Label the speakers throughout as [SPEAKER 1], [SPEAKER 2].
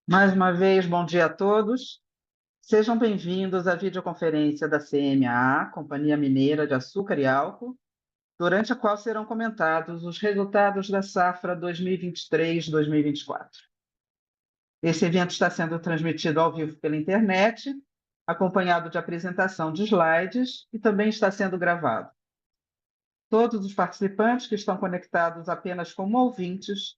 [SPEAKER 1] Mais uma vez, bom dia a todos. Sejam bem-vindos à videoconferência da CMA, Companhia Mineira de Açúcar e Álcool, durante a qual serão comentados os resultados da safra 2023-2024. Esse evento está sendo transmitido ao vivo pela internet, acompanhado de apresentação de slides e também está sendo gravado. Todos os participantes que estão conectados apenas como ouvintes,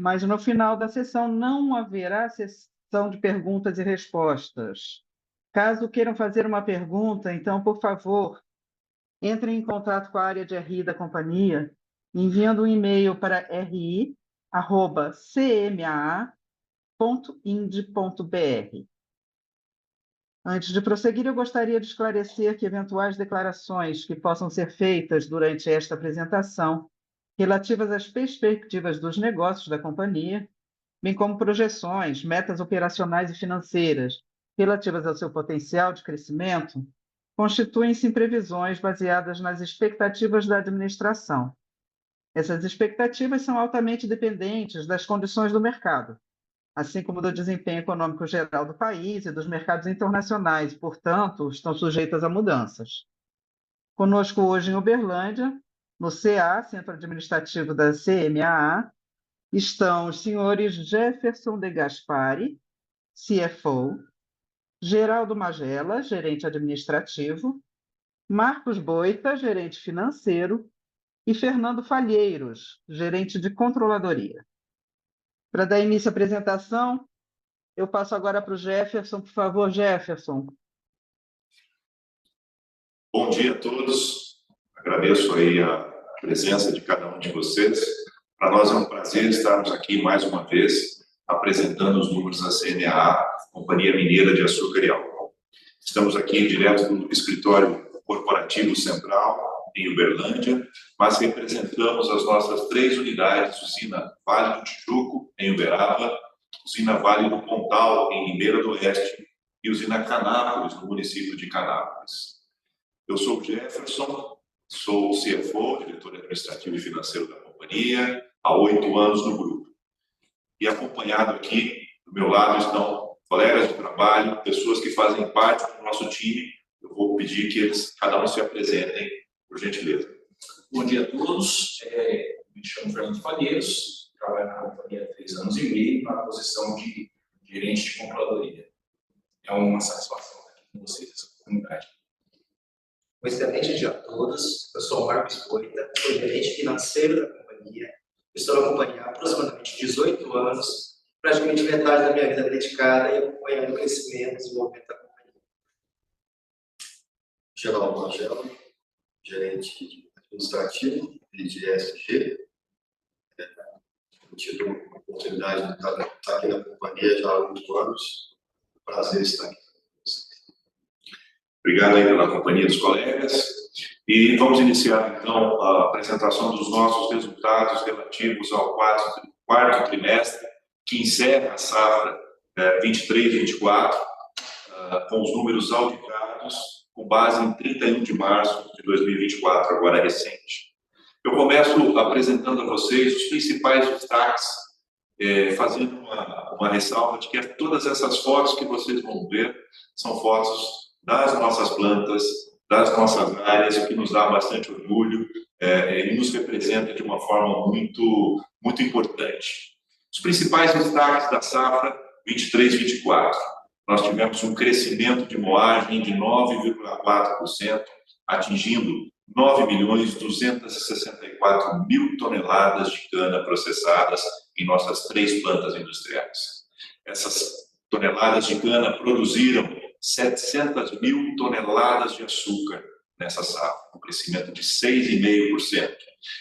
[SPEAKER 1] mas no final da sessão não haverá sessão de perguntas e respostas. Caso queiram fazer uma pergunta, então, por favor, entrem em contato com a área de RI da companhia, enviando um e-mail para ri@cmaa.ind.br. Antes de prosseguir, eu gostaria de esclarecer que eventuais declarações que possam ser feitas durante esta apresentação, relativas às perspectivas dos negócios da companhia, bem como projeções, metas operacionais e financeiras relativas ao seu potencial de crescimento, constituem-se em previsões baseadas nas expectativas da administração. Essas expectativas são altamente dependentes das condições do mercado, assim como do desempenho econômico geral do país e dos mercados internacionais, e, portanto, estão sujeitas a mudanças. Conosco hoje em Uberlândia, no CA, Centro Administrativo da CMAA, estão os senhores Jefferson de Gaspari, CFO, Geraldo Magela, gerente administrativo, Marcos Boita, gerente financeiro, e Fernando Falheiros, gerente de controladoria. Para dar início à apresentação, eu passo agora para o Jefferson. Por favor, Jefferson.
[SPEAKER 2] Bom dia a todos. Agradeço aí a presença de cada um de vocês. Para nós é um prazer estarmos aqui mais uma vez apresentando os números da CMA, Companhia Mineira de Açúcar e Álcool. Estamos aqui direto do escritório corporativo central em Uberlândia, mas representamos as nossas 3 unidades: usina Vale do Tijuco em Uberaba, usina Vale do Pontal em Ribeira do Oeste e usina Canápolis no município de Canápolis. Eu sou o Jefferson, sou o CFO, diretor administrativo e financeiro da companhia, há 8 anos no grupo. E acompanhado aqui, do meu lado, estão colegas de trabalho, pessoas que fazem parte do nosso time. Eu vou pedir que cada um se apresentem, por gentileza.
[SPEAKER 3] Bom dia a todos. Me chamo Fernando Falheiros, trabalho na companhia há 3 anos e meio, na posição de gerente de controladoria. É uma satisfação estar aqui com vocês, essa oportunidade.
[SPEAKER 4] Um excelente dia a todos. Eu sou o Marcos Boita, sou gerente financeiro da companhia. Estou na companhia há aproximadamente 18 anos, praticamente metade da minha vida dedicada e acompanhando o crescimento e desenvolvimento da companhia.
[SPEAKER 5] Geraldo Magela, gerente administrativo e de ESG. Tive a oportunidade de estar aqui na companhia já há 8 anos. Prazer estar aqui.
[SPEAKER 2] Obrigado aí pela companhia dos colegas. E vamos iniciar, então, a apresentação dos nossos resultados relativos ao quarto trimestre, que encerra a safra 23-24, com os números auditados, com base em 31 de março de 2024, agora recente. Eu começo apresentando a vocês os principais destaques, fazendo uma ressalva de que todas essas fotos que vocês vão ver são fotos das nossas plantas, das nossas áreas, o que nos dá bastante orgulho e nos representa de uma forma muito, muito importante. Os principais destaques da safra 23-24. Nós tivemos um crescimento de moagem de 9,4%, atingindo 9.264.000 toneladas de cana processadas em nossas 3 plantas industriais. Essas toneladas de cana produziram 700.000 toneladas de açúcar nessa safra, um crescimento de 6,5%.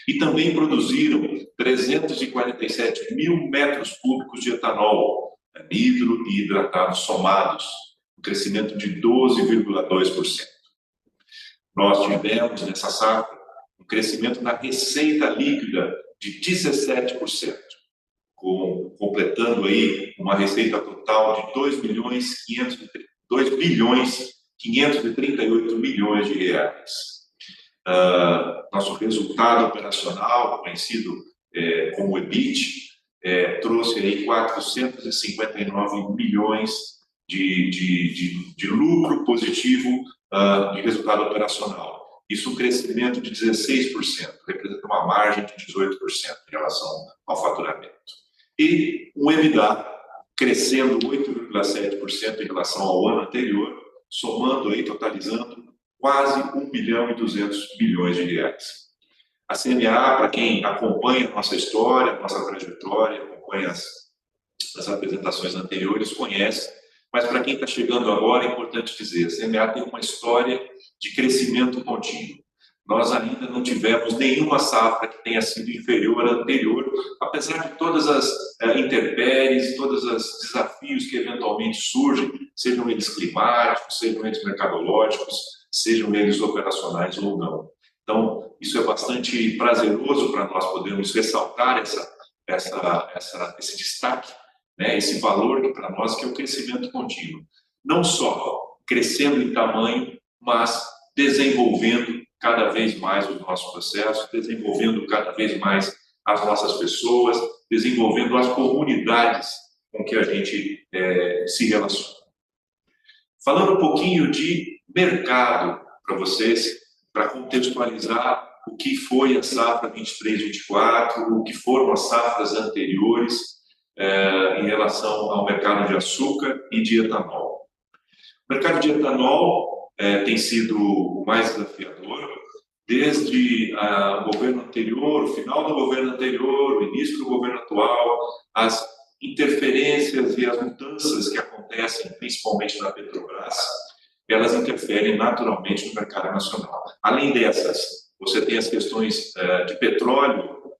[SPEAKER 2] E também produziram 347.000 metros cúbicos de etanol, anidro e hidratado somados, um crescimento de 12,2%. Nós tivemos nessa safra um crescimento na receita líquida de 17%, completando aí uma receita total de 2.538 milhões de reais. Nosso resultado operacional, conhecido como EBIT, trouxe aí 459 milhões de lucro positivo de resultado operacional. Isso um crescimento de 16%, representa uma margem de 18% em relação ao faturamento. E um EBITDA crescendo 8,7% em relação ao ano anterior, somando aí, totalizando quase 1 bilhão e 200 milhões de reais. A CNA, para quem acompanha a nossa história, a nossa trajetória, acompanha as apresentações anteriores, conhece, mas para quem está chegando agora é importante dizer, a CNA tem uma história de crescimento contínuo. Nós ainda não tivemos nenhuma safra que tenha sido inferior à anterior, apesar de todas as intempéries, todos os desafios que eventualmente surgem, sejam eles climáticos, sejam eles mercadológicos, sejam eles operacionais ou não. Então, isso é bastante prazeroso para nós podermos ressaltar esse destaque, né, esse valor que para nós que é o crescimento contínuo. Não só crescendo em tamanho, mas desenvolvendo cada vez mais os nossos processos, desenvolvendo cada vez mais as nossas pessoas, desenvolvendo as comunidades com que a gente se relaciona. Falando um pouquinho de mercado para vocês, para contextualizar o que foi a safra 23-24, o que foram as safras anteriores em relação ao mercado de açúcar e de etanol. O mercado de etanol tem sido o mais desafiador, desde o governo anterior, o final do governo anterior, o início do governo atual, as interferências e as mudanças que acontecem, principalmente na Petrobras, elas interferem naturalmente no mercado nacional. Além dessas, você tem as questões de petróleo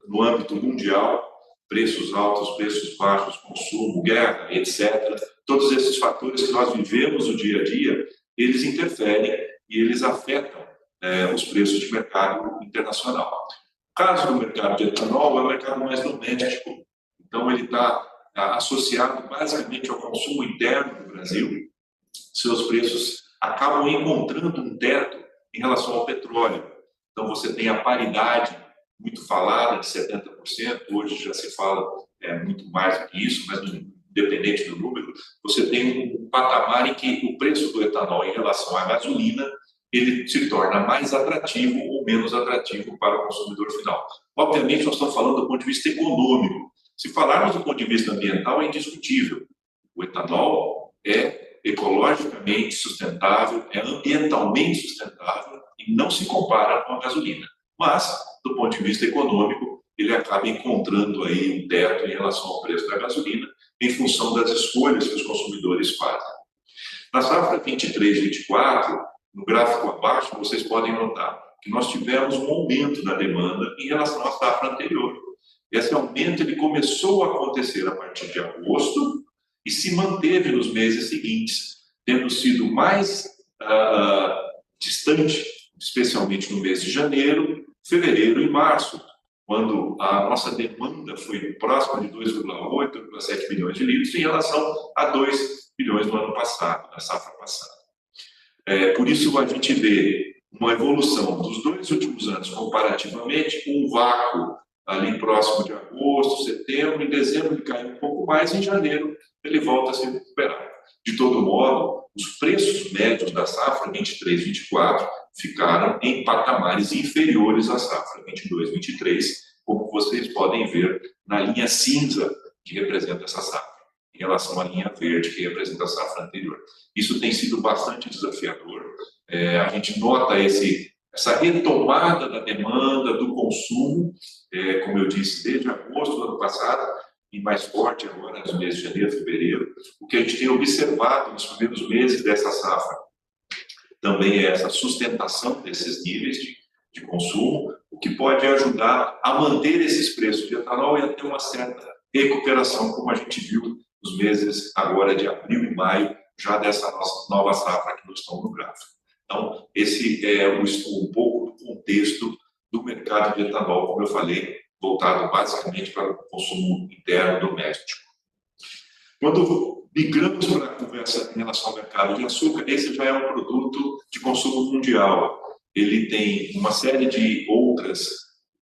[SPEAKER 2] no âmbito mundial, preços altos, preços baixos, consumo, guerra, etc. Todos esses fatores que nós vivemos no dia a dia, eles interferem e eles afetam os preços de mercado internacional. O caso do mercado de etanol é o mercado mais doméstico, então ele está associado basicamente ao consumo interno do Brasil. Seus preços acabam encontrando um teto em relação ao petróleo. Então você tem a paridade muito falada de 70%, hoje já se fala muito mais do que isso, mas independente do número, você tem um patamar em que o preço do etanol em relação à gasolina ele se torna mais atrativo ou menos atrativo para o consumidor final. Obviamente, nós estamos falando do ponto de vista econômico. Se falarmos do ponto de vista ambiental, é indiscutível. O etanol é ecologicamente sustentável, é ambientalmente sustentável e não se compara com a gasolina. Mas, do ponto de vista econômico, ele acaba encontrando aí um teto em relação ao preço da gasolina, em função das escolhas que os consumidores fazem. Na safra 23-24, no gráfico abaixo, vocês podem notar que nós tivemos um aumento na demanda em relação à safra anterior. Esse aumento ele começou a acontecer a partir de agosto e se manteve nos meses seguintes, tendo sido mais distante, especialmente no mês de janeiro, fevereiro e março, quando a nossa demanda foi próxima de 2,8, 2,7 bilhões de litros em relação a 2 bilhões no ano passado, na safra passada. Por isso a gente vê uma evolução dos 2 últimos anos comparativamente, um vácuo ali próximo de agosto, setembro, em dezembro ele cai um pouco mais, em janeiro ele volta a se recuperar. De todo modo, os preços médios da safra 23-24 ficaram em patamares inferiores à safra 22-23, como vocês podem ver na linha cinza que representa essa safra, em relação à linha verde que representa a safra anterior. Isso tem sido bastante desafiador. A gente nota essa retomada da demanda, do consumo, como eu disse, desde agosto do ano passado, e mais forte agora nos meses de janeiro, fevereiro. O que a gente tem observado nos primeiros meses dessa safra também é essa sustentação desses níveis de consumo, o que pode ajudar a manter esses preços de etanol e a ter uma certa recuperação, como a gente viu nos meses agora de abril e maio, já dessa nossa nova safra que nós estamos no gráfico. Então, esse é um pouco do contexto do mercado de etanol, como eu falei, voltado basicamente para o consumo interno doméstico. Quando migramos para a conversa em relação ao mercado de açúcar, esse já é um produto de consumo mundial. Ele tem uma série de outros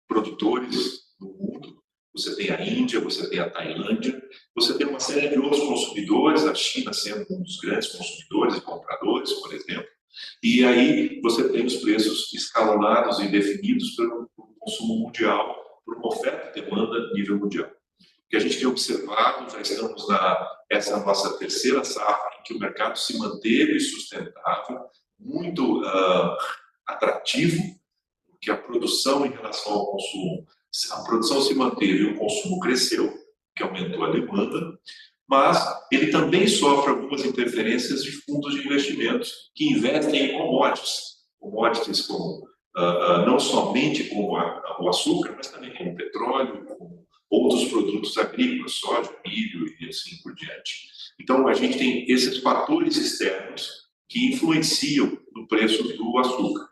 [SPEAKER 2] produtores no mundo, você tem a Índia, você tem a Tailândia, você tem uma série de outros consumidores, a China sendo um dos grandes consumidores e compradores, por exemplo, e aí você tem os preços escalonados e definidos pelo consumo mundial, por uma oferta e demanda a nível mundial. O que a gente tem observado, já estamos essa nossa terceira safra, em que o mercado se manteve sustentável, muito atrativo, porque a produção em relação ao consumo, a produção se manteve e o consumo cresceu, que aumentou a demanda, mas ele também sofre algumas interferências de fundos de investimentos que investem em commodities como não somente como o açúcar, mas também como petróleo, como outros produtos agrícolas, soja, milho e assim por diante. Então, a gente tem esses fatores externos que influenciam no preço do açúcar.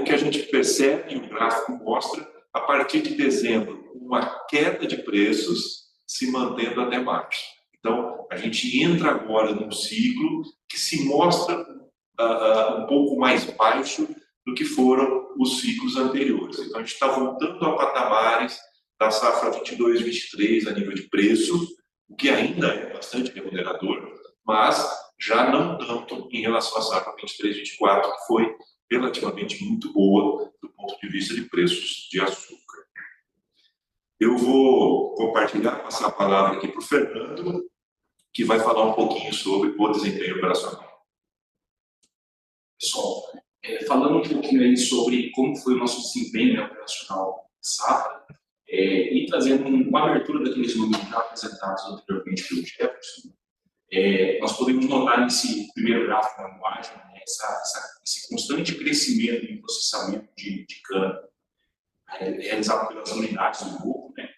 [SPEAKER 2] O que a gente percebe, e o gráfico mostra, a partir de dezembro, uma queda de preços se mantendo até março. Então, a gente entra agora num ciclo que se mostra um pouco mais baixo do que foram os ciclos anteriores. Então, a gente está voltando a patamares da safra 22-23 a nível de preço, o que ainda é bastante remunerador, mas já não tanto em relação à safra 23-24, que foi relativamente muito boa do ponto de vista de preços de açúcar. Eu vou compartilhar, passar a palavra aqui para o Fernando, que vai falar um pouquinho sobre o desempenho operacional.
[SPEAKER 3] Pessoal, falando um pouquinho aí sobre como foi o nosso desempenho operacional safra, e trazendo uma abertura daqueles números já apresentados anteriormente pelo Jefferson, nós podemos notar nesse primeiro gráfico da moagem, né, esse constante crescimento em processamento de cana realizado pelas unidades do grupo, né?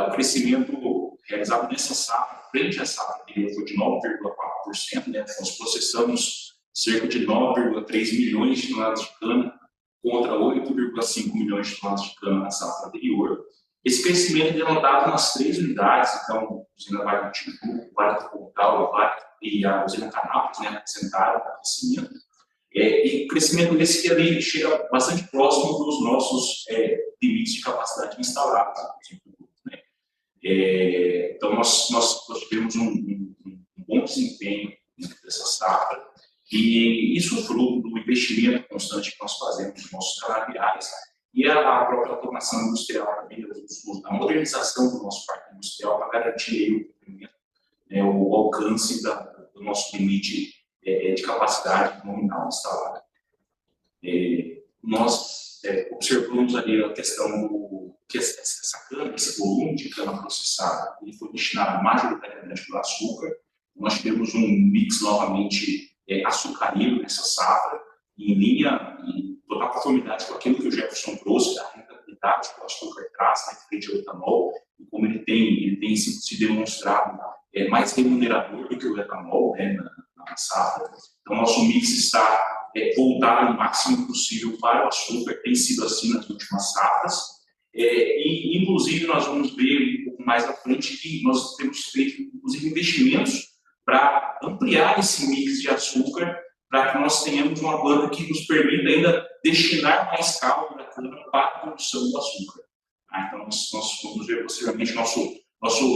[SPEAKER 3] O crescimento realizado nessa safra, frente à safra anterior, foi de 9,4%, né? Nós processamos cerca de 9,3 milhões de toneladas de cana contra 8,5 milhões de toneladas de cana na safra anterior. Esse crescimento é denotado nas 3 unidades, então, a usina Vale do Tijuco, Vale do Pontal e a usina Canápolis, né, apresentaram o crescimento. E o crescimento desse que ali chega bastante próximo dos nossos limites de capacidade instalados. Né? Então, nós tivemos um bom desempenho dessa safra, e isso fruto do investimento constante que nós fazemos nos nossos canaviais e a própria automação industrial, a modernização do nosso parque industrial para garantir o alcance do nosso limite de capacidade nominal instalada. Nós observamos ali a questão que essa cana, esse volume de cana processada, ele foi destinado majoritariamente para o açúcar. Nós tivemos um mix novamente açucarino nessa safra, em linha, em total conformidade com aquilo que o Jefferson trouxe, a rentabilidade que o açúcar traz, né, frente ao etanol, e como ele tem se demonstrado mais remunerador do que o etanol, né, na safra. Então, nosso mix está voltado o máximo possível para o açúcar, tem sido assim nas últimas safras, e inclusive nós vamos ver um pouco mais à frente que nós temos feito, inclusive, investimentos para ampliar esse mix de açúcar, para que nós tenhamos uma banda que nos permita ainda destinar mais cálculo da cana para a produção do açúcar. Então, nós vamos ver posteriormente nosso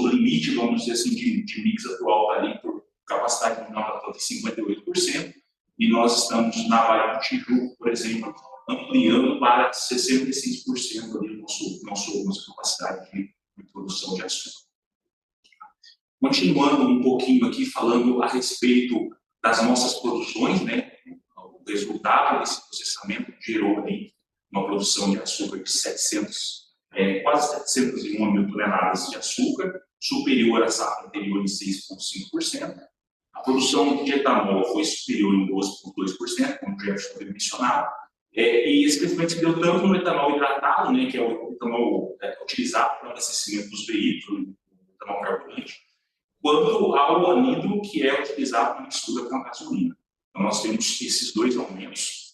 [SPEAKER 3] limite, vamos dizer assim, de mix atual está ali por capacidade nominal de 58%, e nós estamos na Vale do Tijuco, por exemplo, ampliando para 66% ali nossa capacidade de produção de açúcar. Continuando um pouquinho aqui, falando a respeito das nossas produções, né? O resultado desse processamento gerou ali uma produção de açúcar de quase 701 mil toneladas de açúcar, superior à safra anterior em 6,5%. A produção de etanol foi superior em 12,2%, como o Jefferson havia mencionado. E esse crescimento se deu tanto no etanol hidratado, né, que é o etanol utilizado para o abastecimento dos veículos, o etanol carburante, quanto ao anido, que é utilizado na mistura com a gasolina. Então, nós temos esses dois aumentos.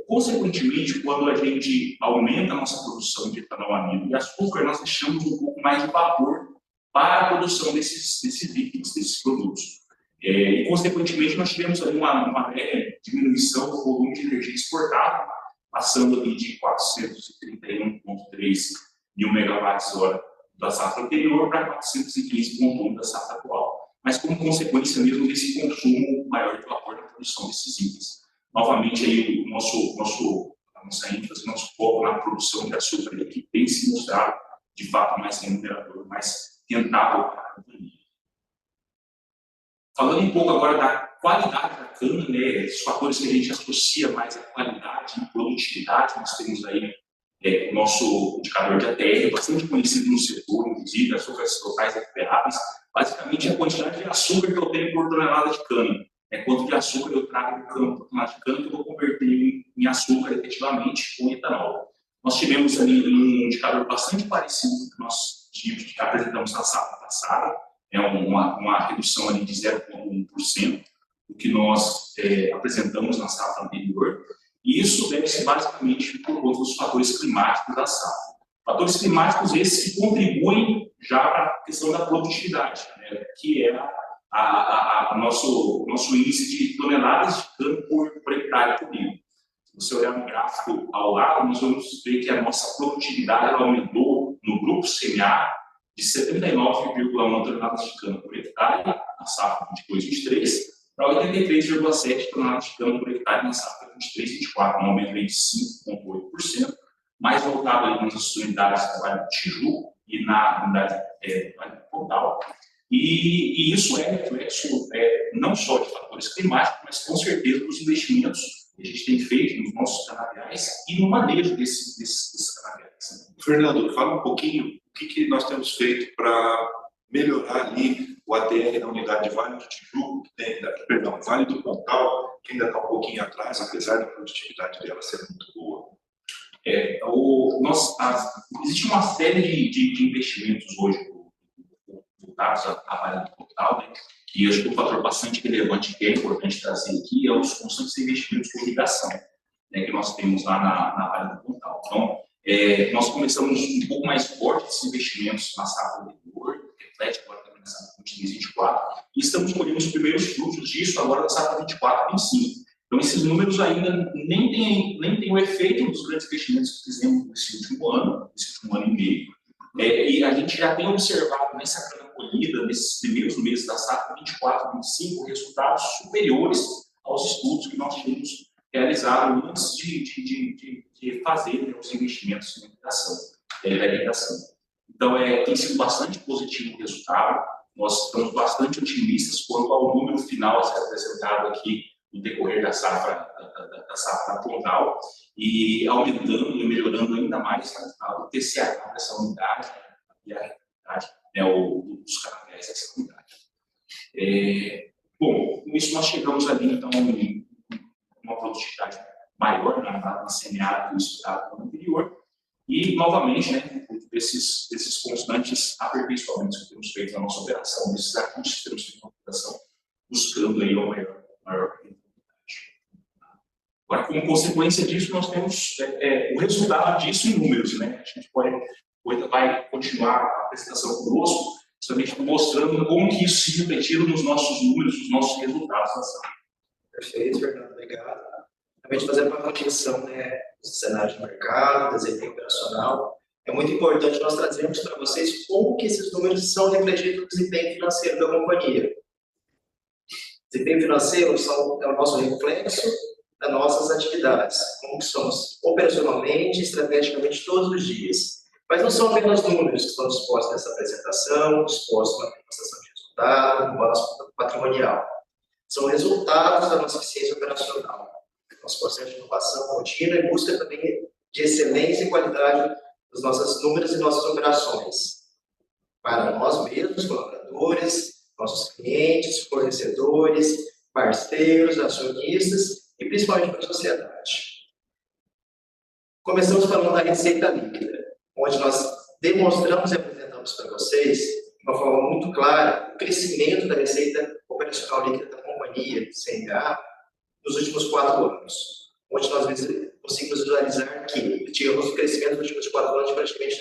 [SPEAKER 3] Consequentemente, quando a gente aumenta a nossa produção de etanol, anido e açúcar, nós deixamos um pouco mais de vapor para a produção desses líquidos, desses produtos. E, consequentemente, nós tivemos ali uma diminuição do volume de energia exportada, passando ali de 431,3 1.000 megawatts-hora da safra anterior para 415,1 da safra atual, mas como consequência mesmo desse consumo maior de vapor na produção desses itens. Novamente, aí, a nossa ênfase, nosso foco na produção de açúcar, que tem se mostrado, de fato, mais remunerador, mais rentável para a companhia. Falando um pouco agora da qualidade da cana, né, os fatores que a gente associa mais à qualidade e produtividade, nós temos aí o nosso indicador de ATR, bastante conhecido no setor, inclusive, açúcares totais recuperáveis, basicamente a quantidade de açúcar que eu tenho por tonelada de cana. Quanto de açúcar eu trago por tonelada de cana que eu vou converter em açúcar efetivamente com etanol. Nós tivemos ali um indicador bastante parecido com o que nós apresentamos na safra passada, uma redução ali de 0,1% do que nós apresentamos na safra anterior. E isso deve-se basicamente por conta dos fatores climáticos da safra. Fatores climáticos esses que contribuem já para a questão da produtividade, né, que é nosso índice de toneladas de cana por hectare por dia. Se você olhar no gráfico ao lado, nós vamos ver que a nossa produtividade aumentou no grupo CNA de 79,1 toneladas de cana por hectare na safra 22-23 para 83,7 toneladas de cana por hectare na safra 23-24, um aumento de 5,8%, mais voltado aí nas unidades do Vale do Tijuco e na unidade do Vale do Pontal. E isso é reflexo não só de fatores climáticos, mas com certeza dos investimentos que a gente tem feito nos nossos canaviais e no manejo desses canaviais.
[SPEAKER 2] Fernando, fala um pouquinho o que nós temos feito para melhorar ali o ATR da unidade Vale do Tijuco, Vale do Pontal, que ainda está um pouquinho atrás, apesar da produtividade dela ser muito boa.
[SPEAKER 3] Existe uma série de investimentos hoje voltados à Vale do Pontal, né, que acho que um fator bastante relevante que é importante trazer aqui é os constantes investimentos de irrigação, né, que nós temos lá na Vale do Pontal. Então, nós começamos um pouco mais forte esses investimentos na safra anterior, reflete agora também na safra 23-24, e estamos colhendo os primeiros frutos disso agora na safra 24-25. Então, esses números ainda nem têm o efeito dos grandes investimentos que fizemos nesse último ano e meio. E a gente já tem observado nessa cana colhida, nesses primeiros meses da safra 24-25, resultados superiores aos estudos que nós tínhamos realizado antes de fazer, né, os investimentos em irrigação. Então, tem sido bastante positivo o resultado. Nós estamos bastante otimistas quanto ao número final a ser apresentado aqui no decorrer da safra pontal e aumentando e melhorando ainda mais o TCH dessa unidade e a realidade, né, dos canaviais dessa unidade. Bom, com isso nós chegamos ali, então, uma produtividade maior na CNA do estado no anterior e, novamente, né, desses constantes aperfeiçoamentos que temos feito na nossa operação, desses ajustes que temos feito na operação, buscando aí uma maior rentabilidade. Agora, como consequência disso, nós temos o resultado disso em números, né? A gente vai continuar a apresentação conosco, justamente mostrando como que isso se refletiu nos nossos números, nos nossos resultados na safra.
[SPEAKER 4] Perfeito, Fernando, obrigado. Realmente fazendo uma conexão, né, do cenário de mercado, desempenho operacional, é muito importante nós trazermos para vocês como que esses números são refletidos no desempenho financeiro da companhia. Desempenho financeiro é o nosso reflexo das nossas atividades, como que somos operacionalmente, estrategicamente todos os dias. Mas não são apenas números que estão dispostos nessa apresentação, dispostos na demonstração de resultado, no balanço patrimonial. São resultados da nossa eficiência operacional, nosso processo de inovação contínua e busca também de excelência e qualidade dos nossos números e nossas operações, para nós mesmos, colaboradores, nossos clientes, fornecedores, parceiros, acionistas e principalmente para a sociedade. Começamos falando da receita líquida, onde nós demonstramos e apresentamos para vocês, de uma forma muito clara, o crescimento da receita operacional líquida da companhia, CNA, nos últimos 4 anos, onde nós conseguimos visualizar que tivemos um crescimento nos últimos 4 anos, praticamente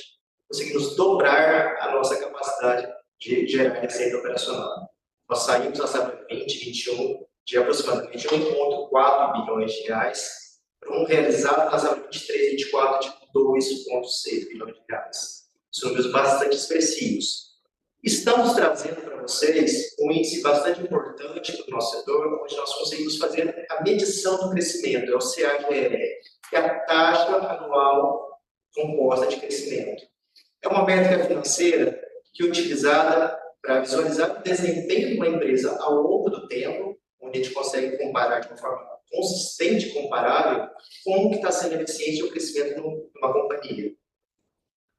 [SPEAKER 4] conseguimos dobrar a nossa capacidade de gerar receita operacional. Nós saímos na safra 2021 de aproximadamente 1,4 bilhões de reais para um realizado na safra 23-24 de 2,6 bilhões de reais. são números bastante expressivos. Estamos trazendo para vocês um índice bastante importante para o nosso setor, onde nós conseguimos fazer a medição do crescimento, é o CAGR, que é a taxa anual composta de crescimento. É uma métrica financeira que é utilizada para visualizar o desempenho de uma empresa ao longo do tempo, onde a gente consegue comparar de uma forma consistente e comparável como que está sendo eficiente o crescimento de uma companhia.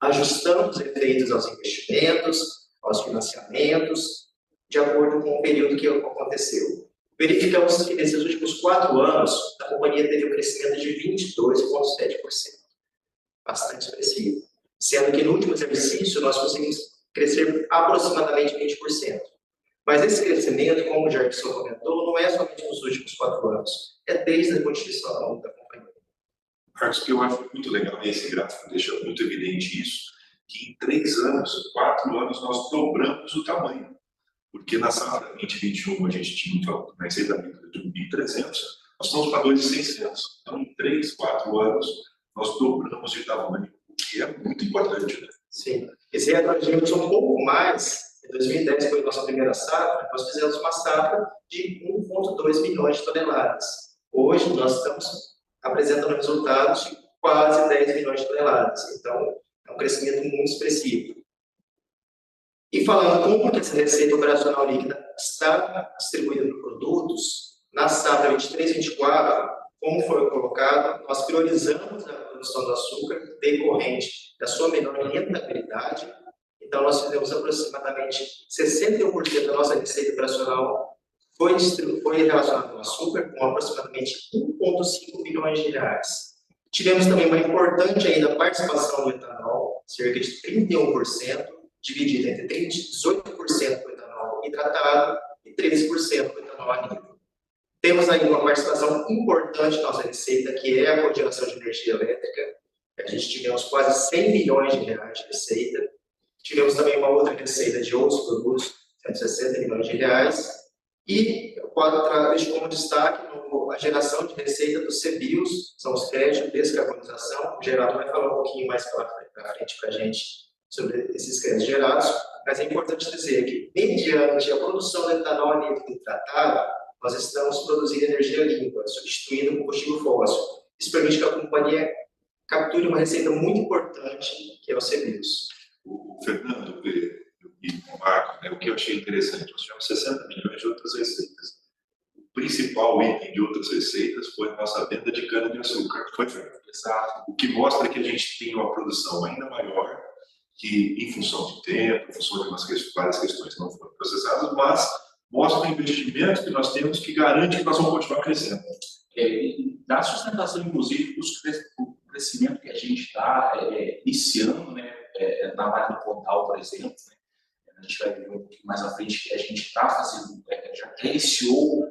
[SPEAKER 4] Ajustando os efeitos aos investimentos, aos financiamentos, de acordo com o período que aconteceu. Verificamos que nesses últimos 4 anos, a companhia teve um crescimento de 22,7%, bastante expressivo. Sendo que no último exercício nós conseguimos crescer aproximadamente 20%. Mas esse crescimento, como o Jefferson comentou, não é somente nos últimos 4 anos, é desde a constituição da companhia.
[SPEAKER 2] Marcos, que eu acho muito legal, e esse gráfico deixa muito evidente isso, que em 3 anos, 4 anos, nós dobramos o tamanho. Porque na safra 2021 a gente tinha uma receita líquida de 1.300, nós estamos para 2.600. Então, em 3, 4 anos, nós dobramos de tamanho, o que é muito importante, né?
[SPEAKER 4] Sim. Esse ano nós tivemos um pouco mais. Em 2010 foi a nossa primeira safra, nós fizemos uma safra de 1,2 milhões de toneladas. Hoje nós estamos apresentando resultados de quase 10 milhões de toneladas. Então, é um crescimento muito expressivo. E falando como que essa receita operacional líquida está distribuída por produtos, na safra 23-24, como foi colocado, nós priorizamos a produção do açúcar decorrente da sua menor rentabilidade. Então, nós fizemos aproximadamente 61% da nossa receita operacional foi relacionada ao açúcar, com aproximadamente 1,5 bilhões de reais. Tivemos também uma importante ainda participação do etanol, cerca de 31%, dividida entre 18% do etanol hidratado e 13% do etanol anível. Temos ainda uma participação importante na nossa receita, que é a cogeração de energia elétrica. A gente tivemos quase 100 milhões de reais de receita. Tivemos também uma outra receita de outros produtos, 160 milhões de reais. E eu deixo como destaque a geração de receita dos CBIOS, são os créditos de descarbonização. O Geraldo vai falar um pouquinho mais para frente para a gente sobre esses créditos gerados, mas é importante dizer que, mediante a produção do etanol anível hidratado, nós estamos produzindo energia limpa, substituindo o combustível fóssil. Isso permite que a companhia capture uma receita muito importante, que é o CBIOS.
[SPEAKER 2] O Fernando e o Marco, né, o que eu achei interessante, nós tivemos 60 milhões de outras receitas. O principal item de outras receitas foi a nossa venda de cana-de-açúcar. Foi, Fernando? Exato. O que mostra que a gente tem uma produção ainda maior, que em função de tempo, em função de várias questões não foram processadas, mas mostra o investimento que nós temos que garante que nós vamos continuar crescendo.
[SPEAKER 3] Dá sustentação, inclusive, para o crescimento que a gente está iniciando, né, na Vale do Pontal, por exemplo. Né? A gente vai ver um pouquinho mais à frente que a gente está fazendo, já iniciou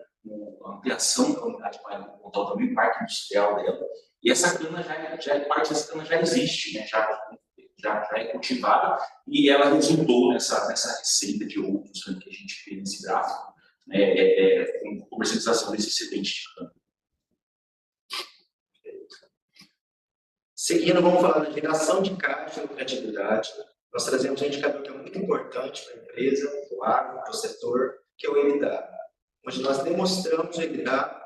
[SPEAKER 3] a ampliação da unidade Vale do Pontal, também parque industrial dela. E essa cana parte dessa cana já existe, né? Já é cultivada e ela resultou nessa receita de outros que a gente vê nesse gráfico, né, com comercialização desse excedente de cana.
[SPEAKER 4] Seguindo, vamos falar da geração de caixa e lucratividade. Nós trazemos um indicador que é muito importante para a empresa, para o agro, para o setor, que é o EBITDA. Onde nós demonstramos o EBITDA,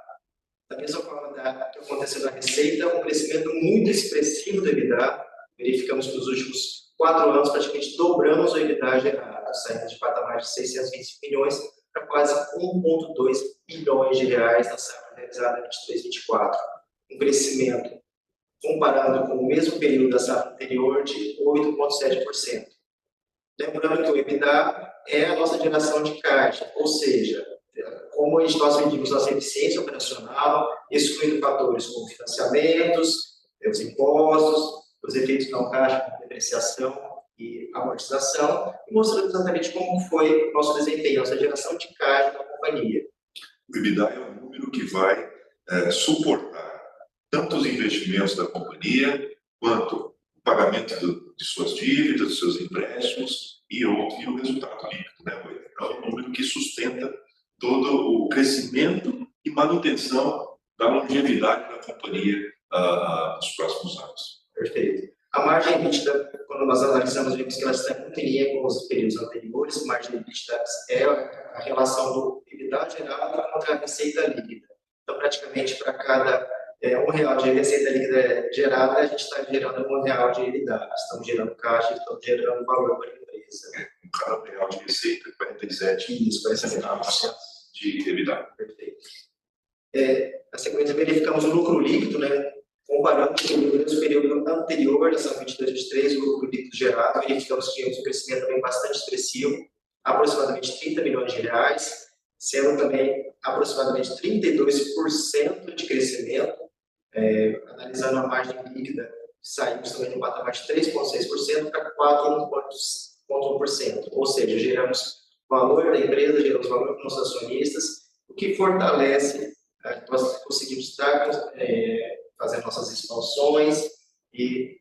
[SPEAKER 4] da mesma forma que aconteceu na receita, um crescimento muito expressivo do EBITDA. Verificamos que nos últimos 4 anos praticamente dobramos o EBITDA gerado, saindo de patamares de 625 milhões para quase 1,2 bilhões de reais na safra realizada em 23-24. Um crescimento, comparado com o mesmo período da safra anterior, de 8,7%. Lembrando que o EBITDA é a nossa geração de caixa, ou seja, como nós medimos nossa eficiência operacional, excluindo fatores como financiamentos, os impostos, os efeitos não caixa, como depreciação e amortização, e mostrando exatamente como foi o nosso desempenho, nossa geração de caixa da companhia.
[SPEAKER 2] O EBITDA é um número que vai suportar tanto os investimentos da companhia, quanto o pagamento de suas dívidas, dos seus empréstimos e o resultado líquido, né? É um número que sustenta todo o crescimento e manutenção da longevidade da companhia nos próximos anos.
[SPEAKER 4] Perfeito. A margem EBITDA, quando nós analisamos, vimos que ela está muito em linha com os períodos anteriores. Margem EBITDA é a relação do EBITDA gerado contra a receita líquida. Então, praticamente, para cada R$1 de receita líquida gerada, a gente está gerando R$1 de EBITDA. Estamos gerando caixa, estamos gerando valor para a empresa.
[SPEAKER 2] Cada R$1 de receita, 47
[SPEAKER 4] Isso, 47%
[SPEAKER 2] de EBITDA.
[SPEAKER 4] Perfeito. Na sequência, verificamos o lucro líquido, né? Comparando com o período anterior, nessa 22/23, o lucro líquido gerado, verificamos que tínhamos um crescimento também bastante expressivo, aproximadamente R$30 milhões, sendo também aproximadamente 32% de crescimento. Analisando a margem líquida, saímos também no patamar de 3,6% para 4,1%. Ou seja, geramos valor da empresa, geramos valor para os nossos acionistas, o que fortalece, nós conseguimos estar fazendo nossas expansões e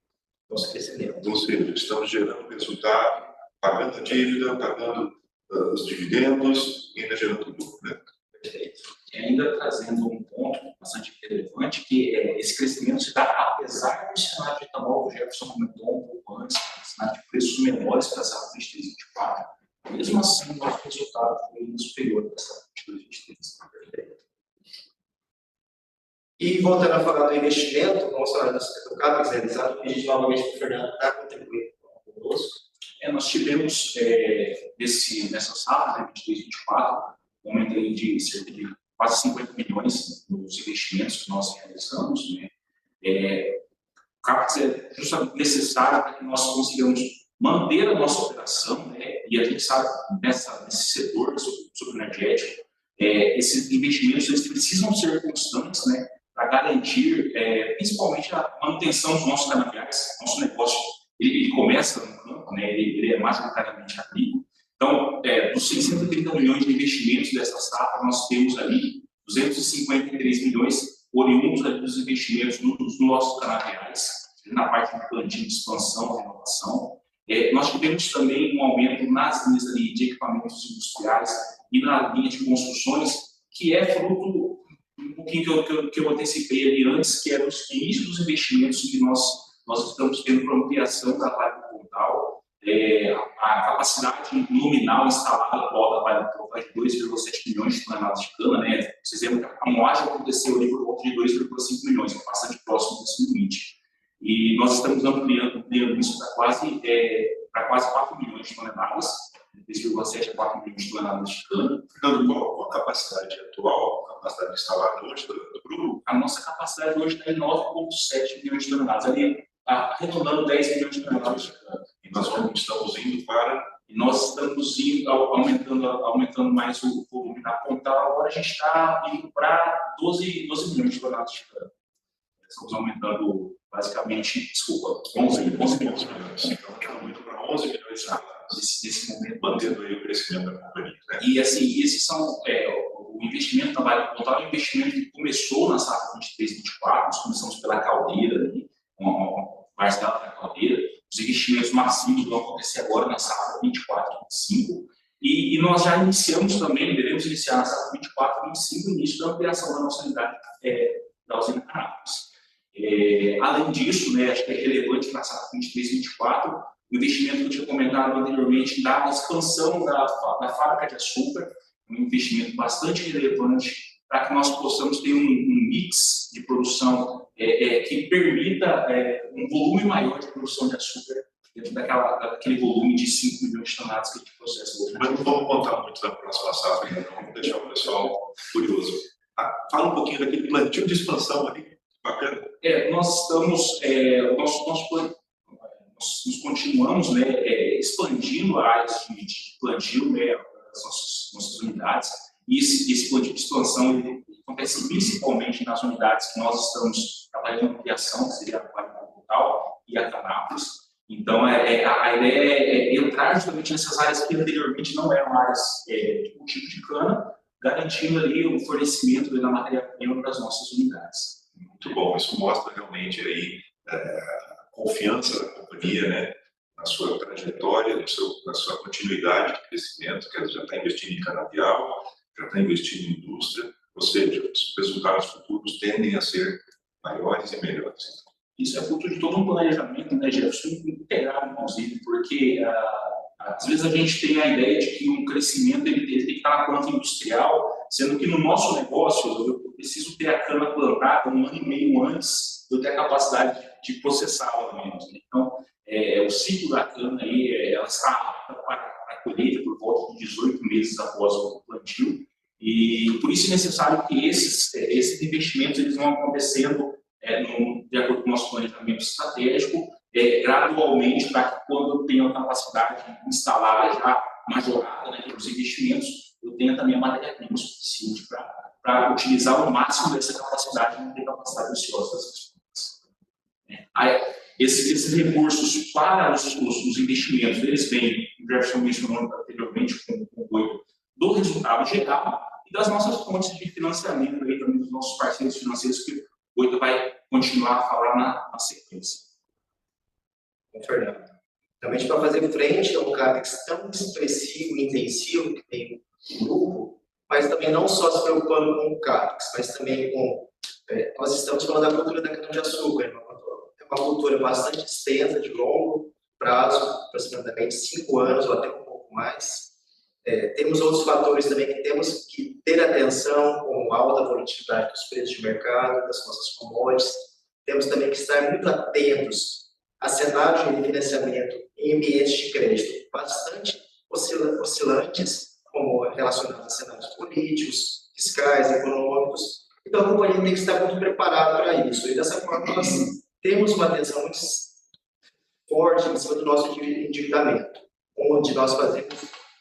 [SPEAKER 4] nosso crescimento.
[SPEAKER 2] Ou seja, estamos gerando resultado, pagando a dívida, pagando os dividendos e ainda gerando lucro, né?
[SPEAKER 4] Perfeito.
[SPEAKER 3] E ainda trazendo um ponto bastante relevante, que esse crescimento se dá apesar do cenário de etanol, que o Jefferson comentou um pouco antes, cenário de preços menores para essa 23/24. Mesmo assim, o nosso resultado foi superior para essa 22/23.
[SPEAKER 4] E voltando a falar do investimento, vamos falar do CAPEX realizado, pedir novamente para o Fernando para contribuir conosco.
[SPEAKER 3] Nós tivemos, nessa safra, 23/24, um aumento de cerca de quase 50 milhões nos investimentos que nós realizamos. Né? O CAPEX é justamente necessário para que nós consigamos manter a nossa operação, né? E a gente sabe, nesse setor energético, esses investimentos eles precisam ser constantes, né? Para garantir, principalmente, a manutenção dos nossos canaviais. Nosso negócio ele começa no campo, né? Ele é majoritariamente agrícola. Então, dos 630 milhões de investimentos dessa safra, nós temos ali 253 milhões oriundos dos investimentos nos nossos canaviais, na parte de plantio, de expansão, renovação. Nós tivemos também um aumento nas linhas ali de equipamentos industriais e na linha de construções, que é fruto um pouquinho que eu antecipei ali antes, que eram os inícios dos investimentos que nós estamos tendo para ampliação da Vale do Pontal. A capacidade nominal instalada atual da Vale do Pontal é de 2,7 milhões de toneladas de cana, né? Vocês lembram que a moagem aconteceu ali por volta de 2,5 milhões, que é bastante próximo desse limite. E nós estamos ampliando isso para quase 4 milhões de toneladas, 3,7 a 4 milhões de toneladas de cana.
[SPEAKER 2] Fernando, qual a capacidade atual, a capacidade instalada hoje do grupo?
[SPEAKER 3] A nossa capacidade hoje está em 9,7 milhões de toneladas, ali arredondando 10 milhões de toneladas de cana.
[SPEAKER 2] E nós estamos indo para...
[SPEAKER 3] E nós estamos indo, aumentando mais o volume da Pontal, agora a gente está indo para 12 milhões de toneladas de cana. Estamos aumentando, basicamente, 11 milhões.
[SPEAKER 2] Então, estamos indo para 11 milhões de toneladas.
[SPEAKER 3] Nesse momento,
[SPEAKER 2] mantendo aí o crescimento da companhia. Né?
[SPEAKER 3] E, assim, esses são o investimento na Vale do Pontal, é um investimento que começou na safra 23/24, nós começamos pela caldeira, ali, uma parcela da caldeira. Os investimentos massivos vão acontecer agora na safra 24/25. E nós já iniciamos também, devemos iniciar na safra 24/25, o início da ampliação da nossa unidade da usina Canápolis. Além disso, né, acho que é relevante para a safra 23/24, o investimento que eu tinha comentado anteriormente da expansão da fábrica de açúcar, um investimento bastante relevante para que nós possamos ter um mix de produção que permita um volume maior de produção de açúcar dentro daquele volume de 5 milhões de toneladas que a gente processa hoje.
[SPEAKER 2] Mas não vamos contar muito da próxima safra, então vamos deixar o pessoal curioso. Fala um pouquinho daquele plantio de expansão ali, bacana.
[SPEAKER 3] Nós estamos, nós continuamos, né, expandindo áreas de plantio, né, das nossas unidades, e esse plantio de expansão ele acontece principalmente nas unidades que nós estamos trabalhando em ampliação, que seria a Vale do Pontal e a Canápolis. Então, a ideia é entrar justamente nessas áreas que anteriormente não eram áreas de cultivo de cana, garantindo ali o fornecimento da matéria-prima para as nossas unidades.
[SPEAKER 2] Muito bom, isso mostra realmente aí a confiança da companhia, né, na sua trajetória, na sua continuidade de crescimento, que ela já está investindo em canavial, já está investindo em indústria, ou seja, os resultados futuros tendem a ser maiores e melhores.
[SPEAKER 3] Isso é fruto de todo um planejamento, né, Jefferson, integrado, inclusive, porque às vezes a gente tem a ideia de que um crescimento ele tem que estar na planta industrial, sendo que no nosso negócio eu preciso ter a cana plantada 1 ano e meio antes de eu ter a capacidade de processá-la mesmo. Então, o ciclo da cana aí, ela está apta para a colheita por volta de 18 meses após o plantio, e por isso é necessário que esses investimentos eles vão acontecendo de acordo com o nosso planejamento estratégico, gradualmente, para que quando eu tenho a capacidade instalada já majorada, né, dos investimentos, eu tenha também a matéria-prima suficiente para utilizar o máximo dessa capacidade e não ter capacidade ociosa dessas coisas. Esses recursos para os investimentos, eles vêm, o Jefferson mencionou anteriormente com o Boito, do resultado geral e das nossas fontes de financiamento, aí, também dos nossos parceiros financeiros, que o Boito vai continuar a falar na sequência.
[SPEAKER 4] Bom, Fernando, realmente para fazer frente a um CAPEX tão expressivo e intensivo que tem o grupo, mas também não só se preocupando com o CAPEX, mas também com... nós estamos falando da cultura da cana-de-açúcar, é uma cultura bastante extensa, de longo prazo, aproximadamente 5 anos ou até um pouco mais. Temos outros fatores também que temos que ter atenção, como a alta volatilidade dos preços de mercado, das nossas commodities. Temos também que estar muito atentos a cenários de financiamento em ambientes de crédito bastante oscilantes, como relacionados a cenários políticos, fiscais, econômicos. Então, a companhia tem que estar muito preparada para isso. E, dessa forma, nós temos uma atenção muito forte em cima do nosso endividamento, onde nós fazemos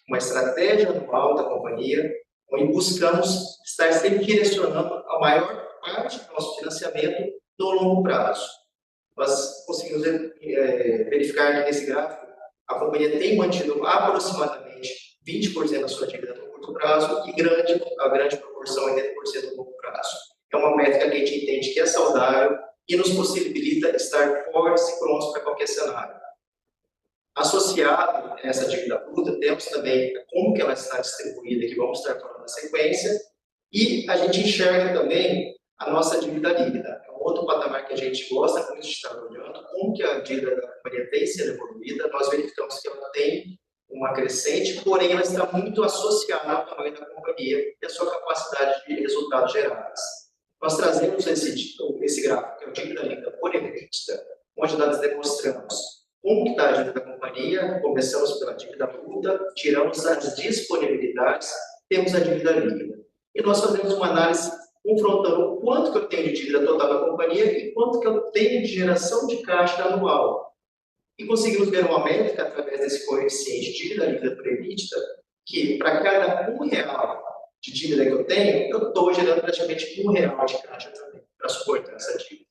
[SPEAKER 4] uma estratégia anual da companhia, onde buscamos estar sempre direcionando a maior parte do nosso financiamento no longo prazo. Nós conseguimos verificar que nesse gráfico a companhia tem mantido aproximadamente 20% da sua dívida no curto prazo e a grande proporção, 80% no longo prazo. É uma métrica que a gente entende que é saudável e nos possibilita estar fortes e prontos para qualquer cenário. Associado a essa dívida bruta, temos também como que ela está distribuída, que vamos estar falando na sequência, e a gente enxerga também a nossa dívida líquida. É um outro patamar que a gente gosta muito de estar olhando, como que a dívida da companhia tem sido evoluída. Nós verificamos que ela tem uma crescente, porém ela está muito associada ao tamanho da companhia e à sua capacidade de resultados gerais. Nós trazemos esse gráfico, que é a dívida líquida por EBITDA, onde nós demonstramos como que está a dívida da companhia. Começamos pela dívida bruta, tiramos as disponibilidades, temos a dívida líquida. E nós fazemos uma análise confrontando o quanto que eu tenho de dívida total da companhia e quanto que eu tenho de geração de caixa anual. E conseguimos ver uma métrica através desse coeficiente de dívida líquida por EBITDA, que para cada R$1 de dívida que eu tenho, eu estou gerando praticamente R$1 de caixa também, para suportar essa dívida.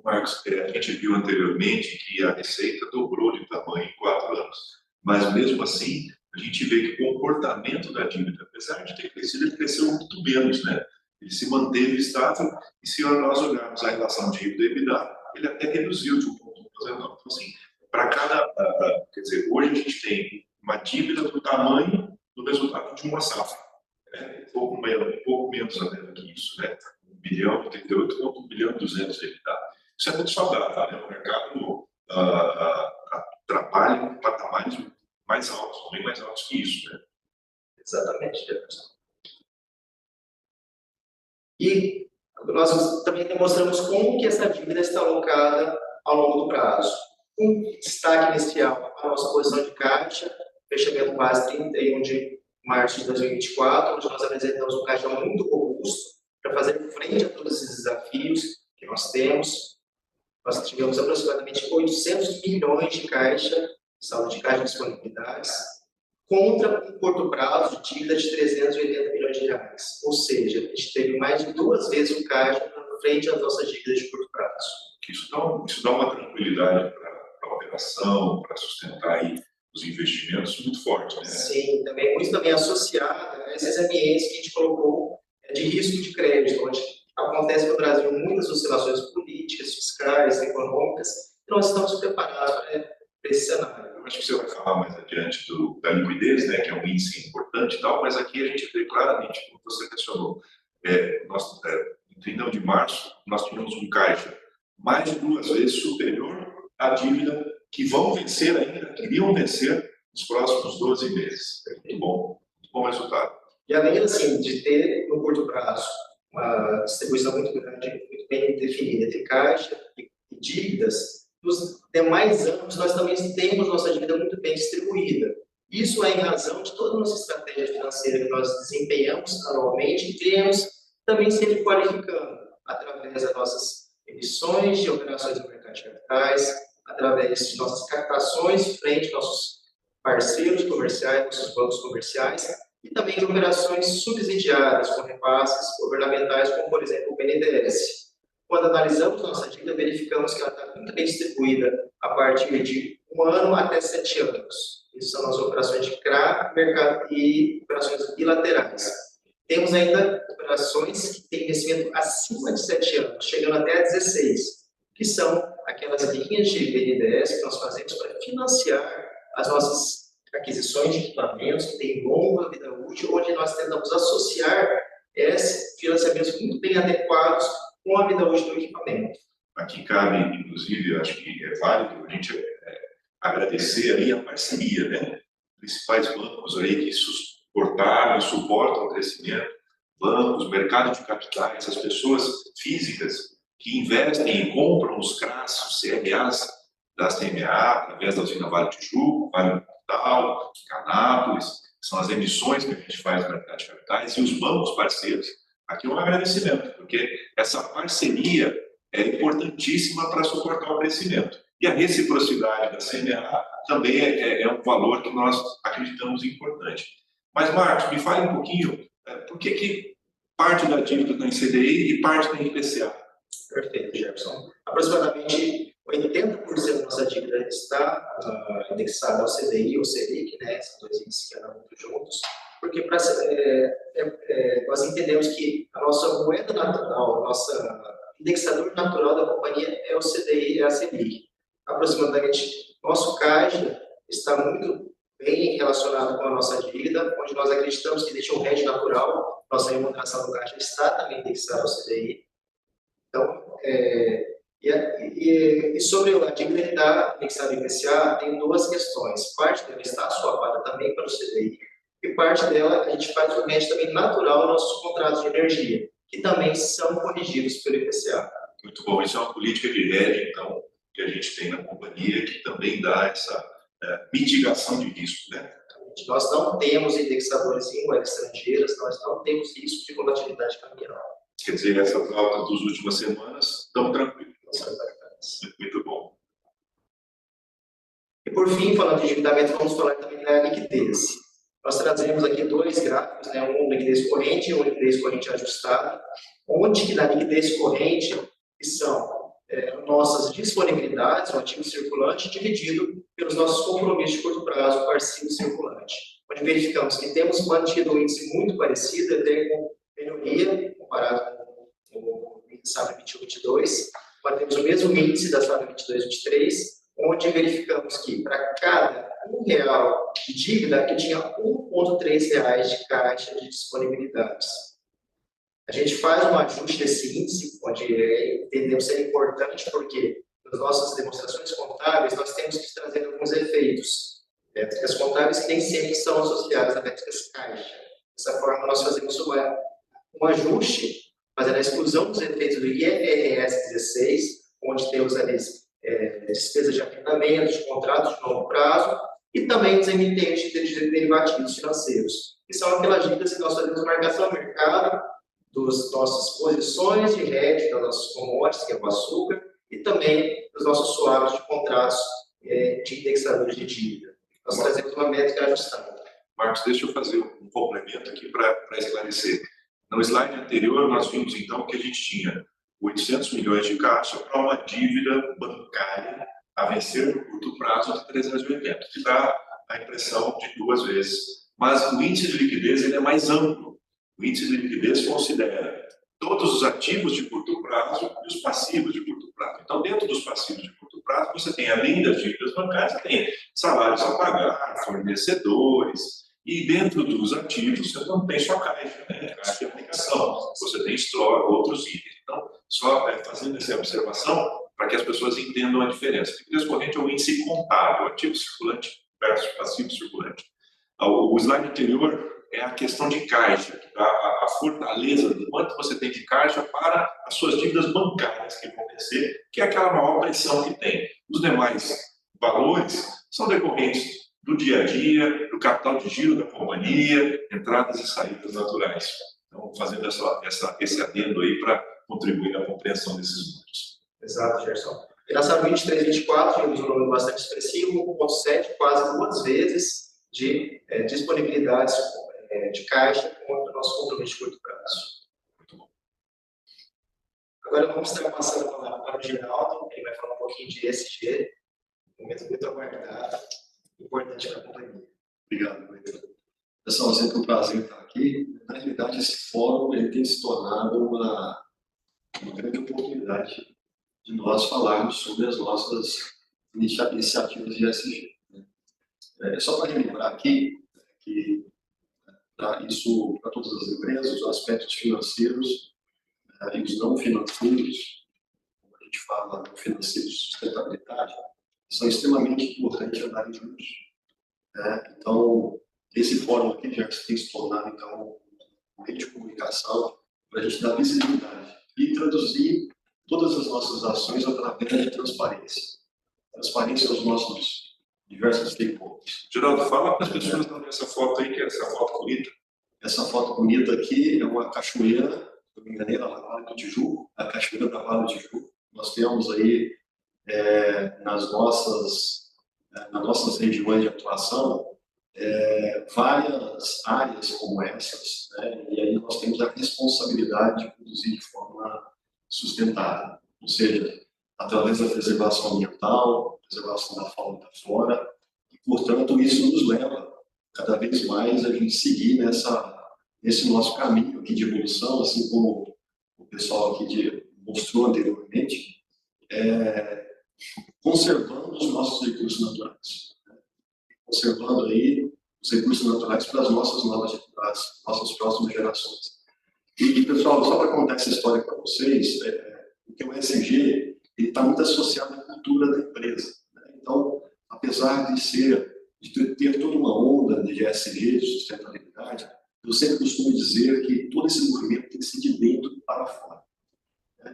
[SPEAKER 2] Marcos, a gente viu anteriormente que a receita dobrou de tamanho em 4 anos, mas mesmo assim, a gente vê que o comportamento da dívida, apesar de ter crescido, ele cresceu muito menos, né? Ele se manteve estável, e se nós olharmos a relação dívida e EBITDA, ele até reduziu de 1,19. Então, assim, para cada... quer dizer, hoje a gente tem uma dívida do tamanho do resultado de uma safra. Um pouco menos até do que isso, né? 1 bilhão e 38 contra 1 bilhão e 200 de EBITDA. Isso é muito saudável, né? O mercado trabalha com patamares mais altos, bem mais altos que isso, né?
[SPEAKER 4] Exatamente, Jefferson. E nós também demonstramos como que essa dívida está alocada ao longo do prazo. Um destaque inicial, a nossa posição de caixa, fechamento base 31 de março de 2024, onde nós apresentamos um caixa muito robusto para fazer frente a todos esses desafios que nós temos. Nós tivemos aproximadamente 800 milhões de caixa, saldo de caixa de disponibilidades, contra um curto prazo de dívida de 380 milhões de reais. Ou seja, a gente teve mais de 2 vezes o caixa frente às nossas dívidas de curto prazo.
[SPEAKER 2] Isso dá uma tranquilidade para a operação, para sustentar aí os investimentos muito fortes, né?
[SPEAKER 4] Sim, muito também associado a esses ambientes que a gente colocou de risco de crédito, onde acontece no Brasil muitas oscilações políticas, fiscais, econômicas, e nós estamos preparados para esse cenário.
[SPEAKER 2] Eu acho que você vai falar mais adiante da liquidez, né, que é um índice importante e tal, mas aqui a gente vê claramente, como você mencionou, em 31 de março, nós tínhamos um caixa mais de 2 vezes superior à dívida que vão vencer ainda, que iriam vencer nos próximos 12 meses. Muito bom resultado.
[SPEAKER 4] E além, assim, de ter, no curto prazo, uma distribuição muito grande, muito bem definida entre caixa e dívidas, nos demais anos nós também temos nossa dívida muito bem distribuída. Isso é em razão de toda a nossa estratégia financeira que nós desempenhamos anualmente e temos também sempre qualificando através das nossas emissões de operações no mercado de capitais, através de nossas captações frente aos nossos parceiros comerciais, nossos bancos comerciais, e também de operações subsidiadas com repasses governamentais, como, por exemplo, o BNDES. Quando analisamos nossa dívida, verificamos que ela está muito bem distribuída a partir de 1 ano até 7 anos. Isso são as operações de CRA, mercado e operações bilaterais. Temos ainda operações que têm investimento acima de 7 anos, chegando até a 16, que são aquelas linhas de BNDES que nós fazemos para financiar as nossas aquisições de equipamentos que têm longa vida útil, onde nós tentamos associar esses financiamentos muito bem adequados com a vida útil do equipamento.
[SPEAKER 2] Aqui cabe, inclusive, acho que é válido a gente agradecer aí a parceria, né? Principais bancos aí que suportaram e suportam o crescimento, bancos, mercado de capitais, as pessoas físicas que investem e compram os CRAs, os CRAs da CMA, através da usina Vale do Tijuco, Vale do Capital, Canápolis, que são as emissões que a gente faz no mercado de capitais, e os bancos parceiros. Aqui é um agradecimento, porque essa parceria é importantíssima para suportar o crescimento. E a reciprocidade da CMA também é um valor que nós acreditamos importante. Mas, Marcos, me fale um pouquinho, por que parte da dívida está em CDI e parte está em IPCA?
[SPEAKER 4] Perfeito, Jefferson. Aproximadamente 80% da nossa dívida está indexada ao CDI ou Selic, né? São dois índices que andam muito juntos, porque nós entendemos que a nossa moeda natural, o nosso indexador natural da companhia é o CDI e a Selic. Aproximadamente, nosso caixa está muito bem relacionado com a nossa dívida, onde nós acreditamos que existe um hedge natural, nossa remuneração do caixa está também indexada ao CDI. Então, sobre a dívida que está indexada ao IPCA, tem 2 questões. Parte dela está swapada também para o CDI, e parte dela a gente faz o hedge também natural aos nossos contratos de energia, que também são corrigidos pelo IPCA.
[SPEAKER 2] Muito bom, isso é uma política de hedge, então, que a gente tem na companhia, que também dá essa mitigação de risco, né?
[SPEAKER 4] Nós não temos indexadores em moedas estrangeiras, nós não temos risco de volatilidade cambial.
[SPEAKER 2] Quer dizer, essas altas das últimas semanas estão tranquilas. Muito bom.
[SPEAKER 4] E por fim, falando de endividamento, vamos falar também da liquidez. Nós trazemos aqui 2 gráficos, né? Um liquidez corrente e um liquidez corrente ajustada, onde que na liquidez corrente, que são nossas disponibilidades, o ativo circulante, dividido pelos nossos compromissos de curto prazo, o passivo circulante, onde verificamos que temos mantido um índice muito parecido, até com melhoria, comparado com o safra 21/22, agora temos o mesmo índice da safra 22/23, onde verificamos que para cada R$1 de dívida, eu tinha R$1,3 de caixa de disponibilidades. A gente faz um ajuste desse índice, onde entendemos ser importante, porque nas nossas demonstrações contábeis, nós temos que trazer alguns efeitos. Métricas contábeis que nem sempre são associadas a métricas caixa. Dessa forma, nós fazemos um ajuste, fazendo a exclusão dos efeitos do IFRS 16, onde temos ali despesas de arrendamento, de contratos de longo prazo, e também os emitentes de derivativos financeiros, que são aquelas dívidas que nós fazemos marcação ao mercado, das nossas posições de hedge, das nossas commodities, que é o açúcar, e também dos nossos swaps de contratos de indexadores de dívida. Nós trazemos uma métrica ajustada.
[SPEAKER 2] Marcos, deixa eu fazer um complemento aqui para esclarecer. No slide anterior, nós vimos então que a gente tinha 800 milhões de caixa para uma dívida bancária a vencer no curto prazo de 380, que dá a impressão de 2 vezes. Mas o índice de liquidez ele é mais amplo. O índice de liquidez considera todos os ativos de curto prazo e os passivos de curto prazo. Então, dentro dos passivos de curto prazo, você tem, além das dívidas bancárias, você tem salários a pagar, fornecedores, e dentro dos ativos você não tem só caixa, né? Caixa de aplicação, você tem estoque, outros itens. Então, só fazendo essa observação, para que as pessoas entendam a diferença. Liquidez corrente é o índice contábil, ativo circulante versus passivo circulante. O slide anterior é a questão de caixa, a fortaleza de quanto você tem de caixa para as suas dívidas bancárias que vão vencer, que é aquela maior pressão que tem. Os demais valores são decorrentes do dia a dia, do capital de giro da companhia, entradas e saídas naturais. Então, fazendo esse adendo aí para contribuir na compreensão desses números.
[SPEAKER 4] Exato, Gerson. E na sala 23 e 24, tivemos um número bastante expressivo, 1,7, quase 2 vezes de disponibilidades de caixa contra o nosso compromisso de curto prazo. Muito bom. Agora vamos estar passando para o Geraldo, ele vai falar um pouquinho de ESG, um momento muito aguardado, importante para a companhia.
[SPEAKER 5] Obrigado, Pedro. Pessoal, é sempre um prazer estar aqui. Na realidade, esse fórum ele tem se tornado uma grande oportunidade de nós falarmos sobre as nossas iniciativas de ESG. Só para lembrar aqui que isso para todas as empresas, os aspectos financeiros e os não financeiros, como a gente fala, não financeiros de sustentabilidade, são extremamente importantes andarem juntos. Então, esse fórum aqui já tem se tornado, então, um meio de comunicação para a gente dar visibilidade e traduzir todas as nossas ações através de transparência. Transparência aos nossos diversos stakeholders.
[SPEAKER 2] Geraldo, fala para as pessoas essa foto aí, que é essa foto bonita.
[SPEAKER 5] Essa foto bonita aqui é uma cachoeira, se não me engano, da Vale do Tijuco, a cachoeira da Vale do Tijuco. Nós temos aí, nas nossas regiões de atuação, várias áreas como essas, né? E aí nós temos a responsabilidade de produzir de forma sustentável, ou seja, através da preservação ambiental, preservação da fauna e da flora, e, portanto, isso nos leva cada vez mais a gente seguir nesse nosso caminho aqui de evolução, assim como o pessoal aqui mostrou anteriormente, conservando os nossos recursos naturais, né? Conservando aí os recursos naturais para as nossas nossas próximas gerações. E, pessoal, só para contar essa história para vocês, porque o ESG está muito associado à cultura da empresa, né? Então, apesar de ter toda uma onda de ESG, de sustentabilidade, eu sempre costumo dizer que todo esse movimento tem que ser de dentro para fora.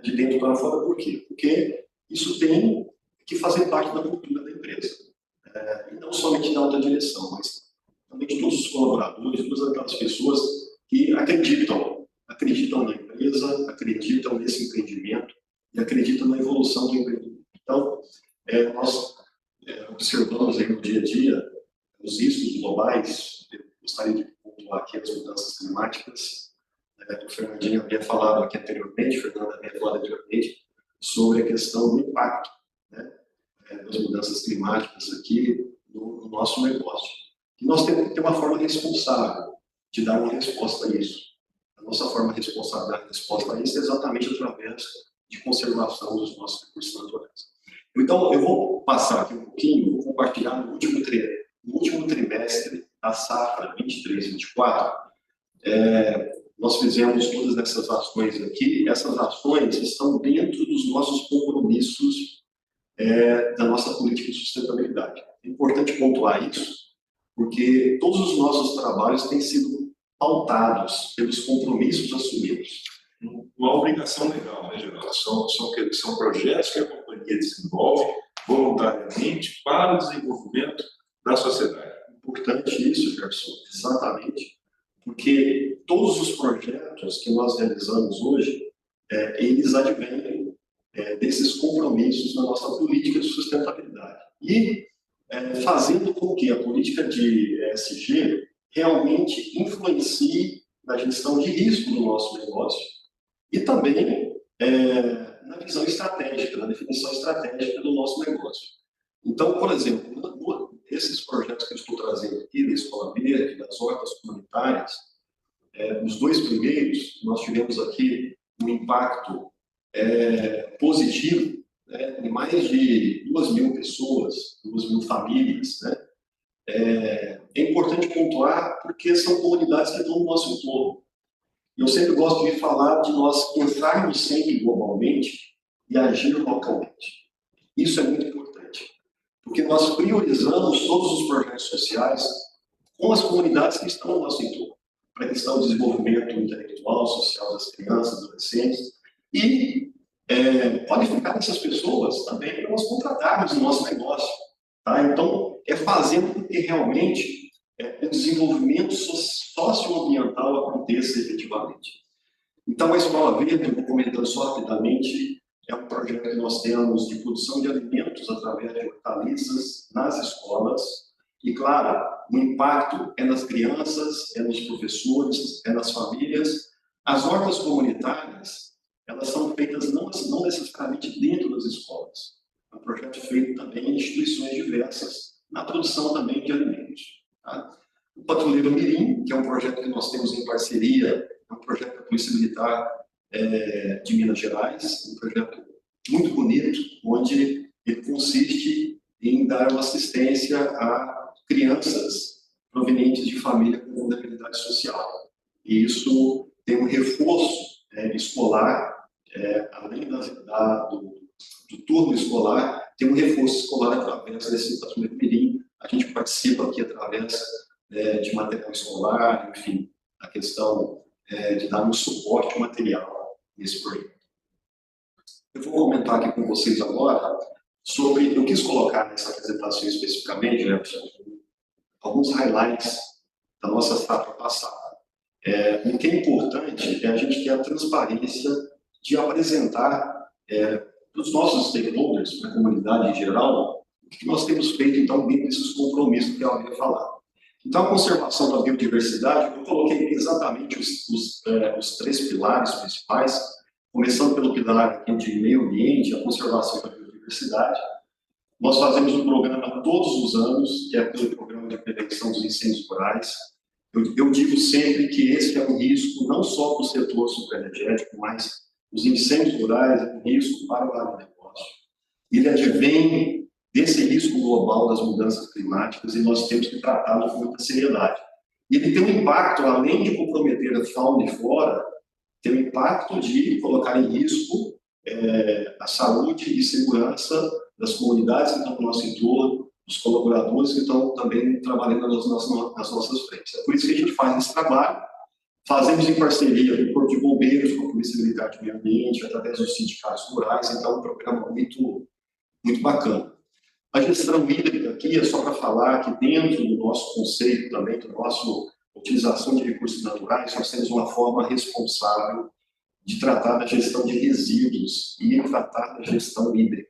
[SPEAKER 5] De dentro para fora, por quê? Porque isso tem que fazer parte da cultura da empresa. E não somente da alta direção, mas também de todos os colaboradores, todas aquelas pessoas que acreditam na empresa, acreditam nesse empreendimento e acreditam na evolução do empreendimento. Então, nós observamos aí no dia a dia os riscos globais. Eu gostaria de pontuar aqui as mudanças climáticas. O Fernandinho havia falado aqui anteriormente, o Fernando havia falado anteriormente, sobre a questão do impacto, né, das mudanças climáticas aqui no nosso negócio. E nós temos que ter uma forma responsável de dar uma resposta a isso. A nossa forma responsável de dar resposta a isso é exatamente através de conservação dos nossos recursos naturais. Então, eu vou passar aqui um pouquinho, vou compartilhar no último trimestre da safra 23/24, nós fizemos todas essas ações aqui. Essas ações estão dentro dos nossos compromissos da nossa política de sustentabilidade. É importante pontuar isso, porque todos os nossos trabalhos têm sido pautados pelos compromissos assumidos.
[SPEAKER 2] Uma obrigação legal, né, Geraldo? São projetos que a companhia desenvolve voluntariamente para o desenvolvimento da sociedade.
[SPEAKER 5] Importante isso, Gerson, exatamente, porque todos os projetos que nós realizamos hoje, eles advêm desses compromissos na nossa política de sustentabilidade. E fazendo com que a política de ESG realmente influencie na gestão de risco do nosso negócio e também na visão estratégica, na definição estratégica do nosso negócio. Então, por exemplo, esses projetos que eu estou trazendo aqui, da Escola Verde, das hortas comunitárias, os dois primeiros, nós tivemos aqui um impacto positivo, né, em mais de 2.000 pessoas, 2.000 famílias, né? É importante pontuar porque são comunidades que estão no nosso entorno. Eu sempre gosto de falar de nós entrarmos sempre globalmente e agir localmente. Isso é muito importante, porque nós priorizamos todos os projetos sociais com as comunidades que estão no nosso entorno, para a questão do desenvolvimento intelectual, social das crianças, adolescentes, e qualificar essas pessoas também para nós contratarmos no nosso negócio. Tá? Então, é fazendo com que realmente o desenvolvimento socioambiental aconteça efetivamente. Então, a Escola Verde, eu vou comentando só rapidamente, é um projeto que nós temos de produção de alimentos através de hortaliças nas escolas. E, claro, o impacto é nas crianças, é nos professores, é nas famílias. As hortas comunitárias, elas são feitas não necessariamente dentro das escolas. É um projeto feito também em instituições diversas, na produção também de alimentos. Tá? O Patrulheiro Mirim, que é um projeto que nós temos em parceria, é um projeto da Polícia Militar de Minas Gerais, um projeto muito bonito, onde ele consiste em dar uma assistência a crianças provenientes de família com vulnerabilidade social. E isso tem um reforço escolar, além do turno escolar, tem um reforço escolar através desse Patrulheiro Mirim. A gente participa aqui através de material escolar, enfim, a questão de dar um suporte material nesse projeto. Eu vou comentar aqui com vocês agora sobre, eu quis colocar nessa apresentação especificamente, alguns highlights da nossa safra passada. O que é importante é a gente ter a transparência de apresentar para os nossos stakeholders, para a comunidade em geral, o que nós temos feito, então, dentro desses compromissos que eu havia falado. Então, a conservação da biodiversidade, eu coloquei exatamente os 3 pilares principais, começando pelo pilar de meio ambiente, a conservação da biodiversidade. Nós fazemos um programa todos os anos, que é pelo Programa de Prevenção dos Incêndios Rurais. Eu digo sempre que esse é um risco não só para o setor sucroenergético, mas os incêndios rurais é um risco para o agronegócio. Ele advém desse risco global das mudanças climáticas e nós temos que tratá-lo com muita seriedade. E ele tem um impacto, além de comprometer a fauna e flora, tem um impacto de colocar em risco a saúde e segurança das comunidades que estão no nosso entorno, dos colaboradores que estão também trabalhando nas nossas frentes. É por isso que a gente faz esse trabalho. Fazemos em parceria com o Corpo de Bombeiros, com a Polícia Militar de Meio Ambiente, através dos sindicatos rurais, então é um programa muito, muito bacana. A gestão hídrica aqui é só para falar que dentro do nosso conceito também, da nossa utilização de recursos naturais, nós temos uma forma responsável de tratar da gestão de resíduos e tratar da gestão hídrica.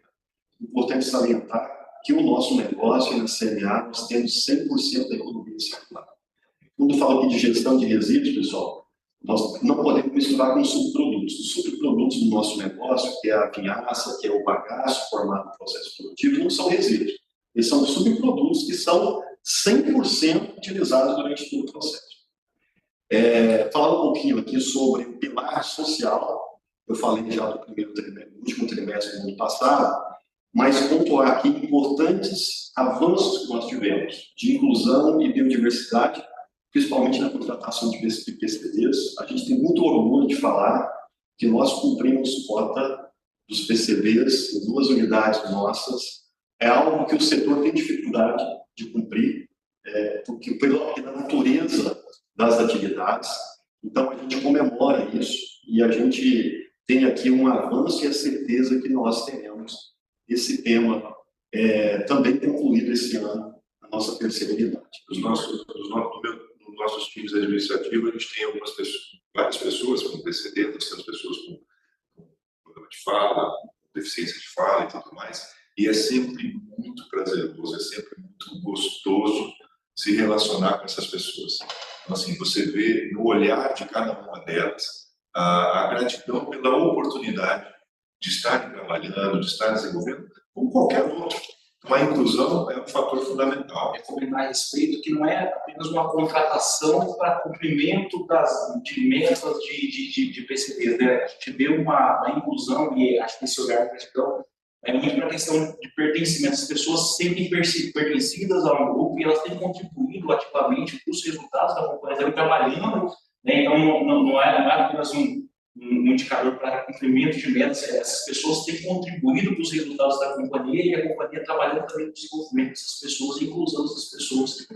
[SPEAKER 5] Importante salientar que o nosso negócio na CNA, nós temos 100% da economia circular. Quando eu falo aqui de gestão de resíduos, pessoal, nós não podemos misturar com subprodutos. Os subprodutos do nosso negócio, que é a vinhaça, que é o bagaço formado no processo produtivo, não são resíduos. Eles são subprodutos que são 100% utilizados durante todo o processo. Falar um pouquinho aqui sobre o pilar social, eu falei já do último trimestre do ano passado, mas pontuar aqui importantes avanços que nós tivemos de inclusão e biodiversidade, principalmente na contratação de PCBs. A gente tem muito orgulho de falar que nós cumprimos cota dos PCBs em 2 unidades nossas. É algo que o setor tem dificuldade de cumprir, porque pela natureza das atividades. Então, a gente comemora isso e a gente tem aqui um avanço e a certeza que nós teremos esse tema também concluído esse ano, na nossa terceira unidade.
[SPEAKER 2] Nos nossos times administrativos, a gente tem várias pessoas com PCD, nós temos pessoas com problema de fala, com deficiência de fala e tudo mais, e é sempre muito prazeroso, é sempre muito gostoso se relacionar com essas pessoas. Então, assim, você vê no olhar de cada uma delas a gratidão pela oportunidade de estar trabalhando, de estar desenvolvendo, como qualquer outro. Então, a inclusão é um fator fundamental.
[SPEAKER 3] É comentar a respeito que não é apenas uma contratação para cumprimento de metas de PCDs, né? A gente vê uma inclusão, e acho que esse olhar de gratidão é muito para a questão de pertencimento. As pessoas sentem pertencidas a um grupo e elas têm contribuído ativamente para os resultados da companhia, estão trabalhando, né? Então não é apenas um indicador para cumprimento de metas. Essas pessoas têm contribuído para os resultados da companhia e a companhia trabalhando também no desenvolvimento dessas pessoas e inclusão dessas pessoas.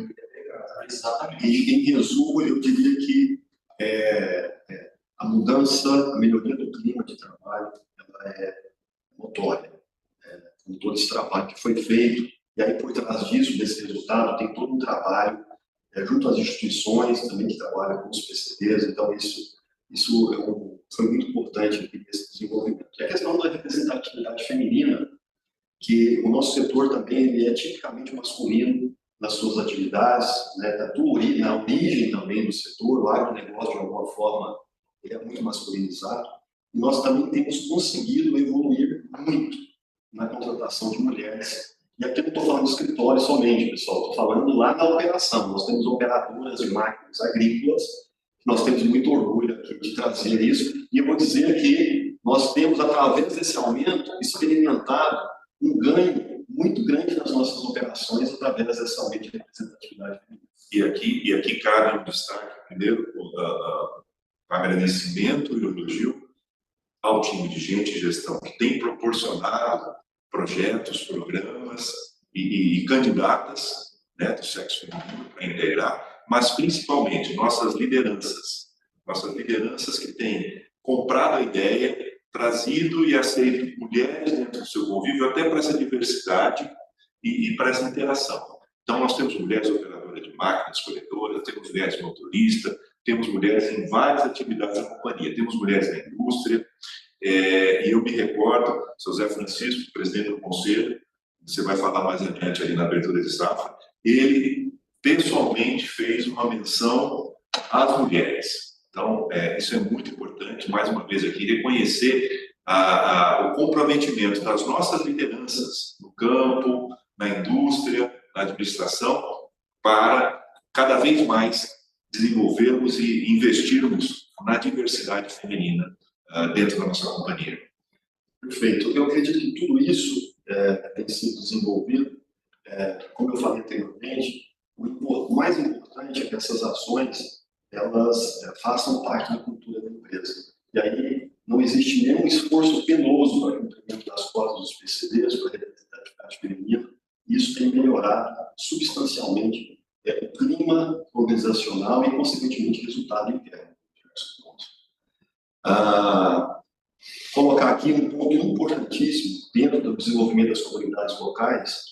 [SPEAKER 3] Exatamente.
[SPEAKER 5] Em resumo, eu diria que a mudança, a melhoria do clima de trabalho, ela é notória. Com todo esse trabalho que foi feito, e aí por trás disso, desse resultado, tem todo um trabalho junto às instituições também que trabalham com os PCDs, então isso foi muito importante aqui nesse desenvolvimento. E a questão da representatividade feminina, que o nosso setor também ele é tipicamente masculino nas suas atividades, né, na origem também do setor, o agronegócio de alguma forma ele é muito masculinizado, e nós também temos conseguido evoluir muito na contratação de mulheres. E aqui eu não estou falando do escritório somente, pessoal, estou falando lá na operação. Nós temos operadoras de máquinas agrícolas, nós temos muito orgulho aqui de trazer isso, e eu vou dizer que nós temos, através desse aumento, experimentado um ganho muito grande nas nossas operações através desse aumento de representatividade.
[SPEAKER 2] E aqui cabe um destaque, primeiro, agradecimento e elogio ao time de gente e gestão que tem proporcionado projetos, programas e candidatas, né, do sexo feminino para integrar, mas principalmente nossas lideranças que têm comprado a ideia, trazido e aceito mulheres dentro do seu convívio, até para essa diversidade e para essa interação. Então, nós temos mulheres operadoras de máquinas, coletoras, temos mulheres motoristas, temos mulheres em várias atividades da companhia, temos mulheres na indústria, e eu me recordo, seu Zé Francisco, presidente do conselho, você vai falar mais adiante ali na abertura de safra, ele pessoalmente fez uma menção às mulheres. Então, isso é muito importante, mais uma vez aqui, reconhecer o comprometimento das nossas lideranças no campo, na indústria, na administração, para cada vez mais desenvolvermos e investirmos na diversidade feminina dentro da nossa companhia.
[SPEAKER 5] Perfeito. Eu acredito que tudo isso tem sido desenvolvido, como eu falei anteriormente, o mais importante é que essas ações elas façam parte da cultura da empresa. E aí não existe nenhum esforço penoso para o cumprimento das cotas dos PCDs, para a representatividade feminina. Isso tem melhorado substancialmente o clima organizacional e, consequentemente, resultado interno. Colocar aqui um ponto importantíssimo dentro do desenvolvimento das comunidades locais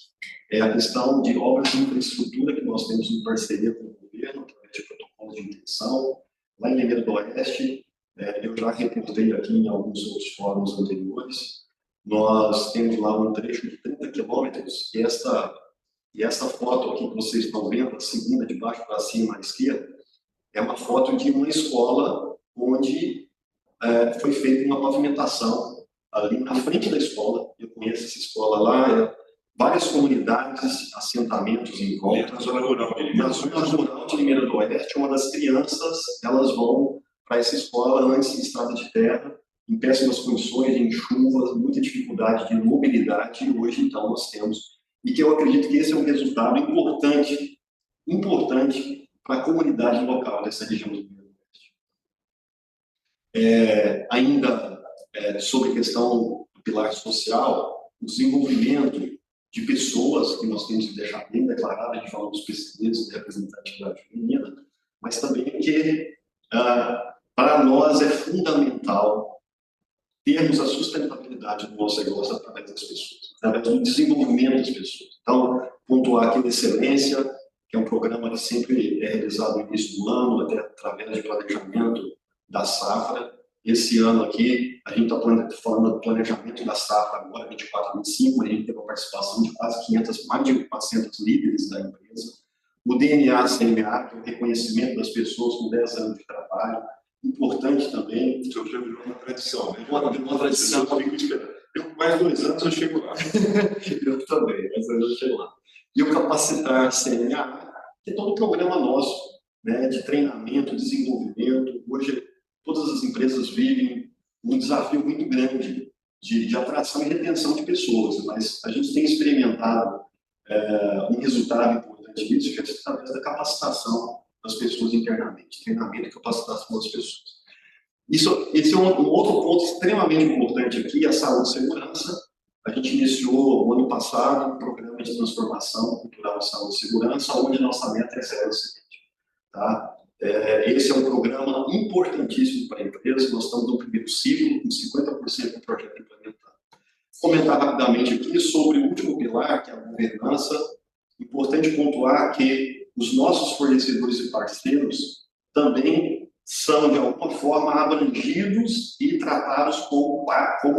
[SPEAKER 5] é a questão de obras de infraestrutura que nós temos em parceria com o governo, através de protocolos de intenção. Lá em Limeira do Oeste, eu já reportei aqui em alguns outros fóruns anteriores, nós temos lá um trecho de 30 quilômetros e essa foto aqui que vocês estão vendo, a segunda de baixo para cima à esquerda, é uma foto de uma escola onde foi feita uma pavimentação ali na frente da escola. Eu conheço essa escola lá, várias comunidades, assentamentos em volta.
[SPEAKER 2] Na zona rural
[SPEAKER 5] de Limeira do Oeste, uma das crianças, elas vão para essa escola antes em estrada de terra, em péssimas condições, em chuvas, muita dificuldade de mobilidade, e hoje, então, nós temos. E que eu acredito que esse é um resultado importante para a comunidade local dessa região do Limeira do Oeste. Ainda sobre a questão do pilar social, o desenvolvimento de pessoas, que nós temos que deixar bem declarado, a gente fala dos PCDs, de representatividade feminina, mas também que, para nós, é fundamental termos a sustentabilidade do nosso negócio através das pessoas, através do desenvolvimento das pessoas. Então, pontuar aqui a Excelência, que é um programa que sempre é realizado no início do ano, até através de planejamento da safra. Esse ano aqui, a gente está falando do planejamento da safra agora, 24 a 25, a gente teve uma participação de quase 500, mais de 400 líderes da empresa. O DNA CMA, que é o reconhecimento das pessoas com 10 anos de trabalho, importante também.
[SPEAKER 2] Isso já virou uma tradição, né?
[SPEAKER 5] Uma tradição.
[SPEAKER 2] Eu, com mais 2 anos, eu chego lá.
[SPEAKER 5] Eu também, mais 2 anos eu chego lá. E o Capacitar CMA, que é todo o programa nosso, né, de treinamento, desenvolvimento. Hoje, todas as empresas vivem um desafio muito grande de atração e retenção de pessoas, mas a gente tem experimentado um resultado importante nisso, que é através da capacitação das pessoas internamente, treinamento e capacitação das pessoas. Esse é um outro ponto extremamente importante aqui, a saúde e segurança. A gente iniciou, no ano passado, um programa de transformação cultural de saúde e segurança, onde a nossa meta é 0 acidente. Tá? Esse é um programa importantíssimo para a empresa. Nós estamos no primeiro ciclo, com 50% do projeto implementado. Comentar rapidamente aqui sobre o último pilar, que é a governança. Importante pontuar que os nossos fornecedores e parceiros também são, de alguma forma, abrangidos e tratados como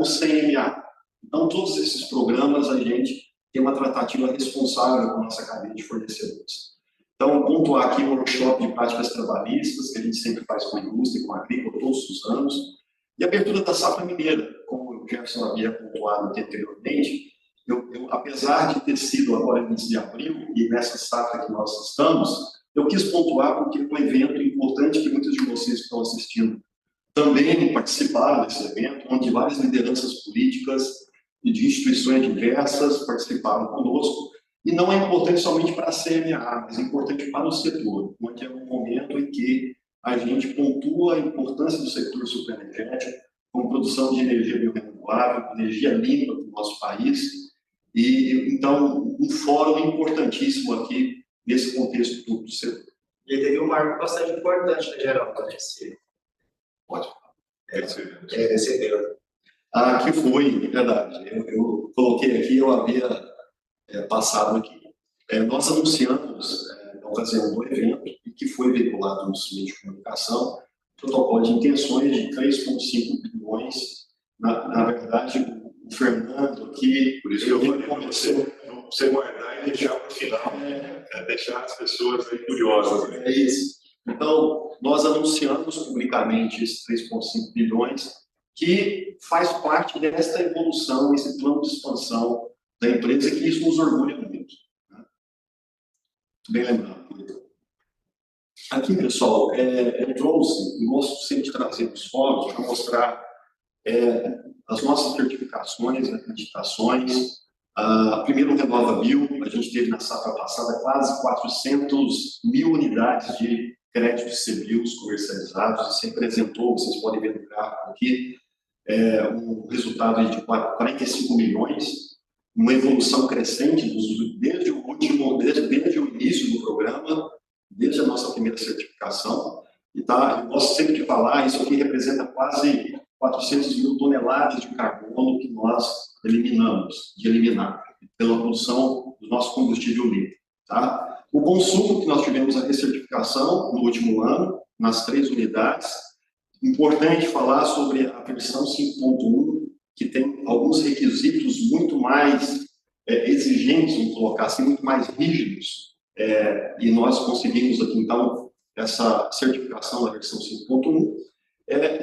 [SPEAKER 5] CMA. Então, todos esses programas, a gente tem uma tratativa responsável com a nossa cadeia de fornecedores. Então, pontuar aqui o workshop de práticas trabalhistas, que a gente sempre faz com a indústria e com a agrícola todos os anos, e a abertura da safra mineira, como o Jefferson havia pontuado anteriormente. Apesar de ter sido agora no início de abril, e nessa safra que nós estamos, eu quis pontuar porque é um evento importante que muitos de vocês que estão assistindo também participaram desse evento, onde várias lideranças políticas e de instituições diversas participaram conosco. E não é importante somente para a CMA, mas é importante para o setor, onde é um momento em que a gente pontua a importância do setor superenergético, com produção de energia biorrenovável, energia limpa para o nosso país. E, então, um fórum importantíssimo aqui nesse contexto do setor.
[SPEAKER 4] E teve um marco bastante importante, né, Geraldo?
[SPEAKER 5] Ótimo.
[SPEAKER 4] Recebeu.
[SPEAKER 5] Que foi, verdade. Eu coloquei aqui, eu havia passado aqui. Nós anunciamos, na ocasião do evento, e que foi veiculado nos meios de comunicação, protocolo de intenções de 3,5 bilhões. Na verdade, o Fernando aqui...
[SPEAKER 2] Por isso que eu falei para você guardar e deixar para o final, deixar as pessoas aí curiosas.
[SPEAKER 5] É isso. Então, nós anunciamos publicamente esses 3,5 bilhões, que faz parte desta evolução, esse plano de expansão da empresa, que isso nos orgulha muito. Né? Muito bem lembrado. Aqui, pessoal, eu trouxe, e gosto sempre de trazer os fóruns para mostrar as nossas certificações, acreditações. Primeiro, o RenovaBio, a gente teve na safra passada quase 400 mil unidades de créditos CBIOS comercializados, e se apresentou, vocês podem ver no gráfico aqui, um resultado de 45 milhões, uma evolução crescente desde o início do programa, desde a nossa primeira certificação. E eu gosto sempre de falar, isso aqui representa quase 400 mil toneladas de carbono que nós eliminamos, pela produção do nosso combustível limpo. Tá? O consumo que nós tivemos a recertificação no último ano, nas 3 unidades. Importante falar sobre a versão 5.1, que tem alguns requisitos muito mais exigentes, vamos colocar assim, muito mais rígidos. E nós conseguimos aqui, então, essa certificação da versão 5.1.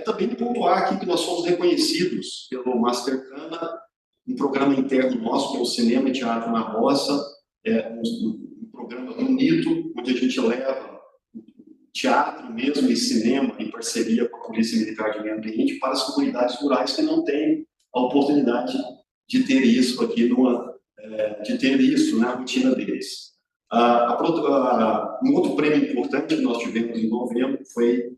[SPEAKER 5] Também pontuar aqui que nós somos reconhecidos pelo Mastercana, um programa interno nosso, que é o Cinema e Teatro na Roça, um programa bonito, onde a gente leva teatro mesmo e cinema em parceria com a Polícia Militar de Meio Ambiente para as comunidades rurais que não têm a oportunidade de ter isso aqui na rotina deles. Um outro prêmio importante que nós tivemos em novembro foi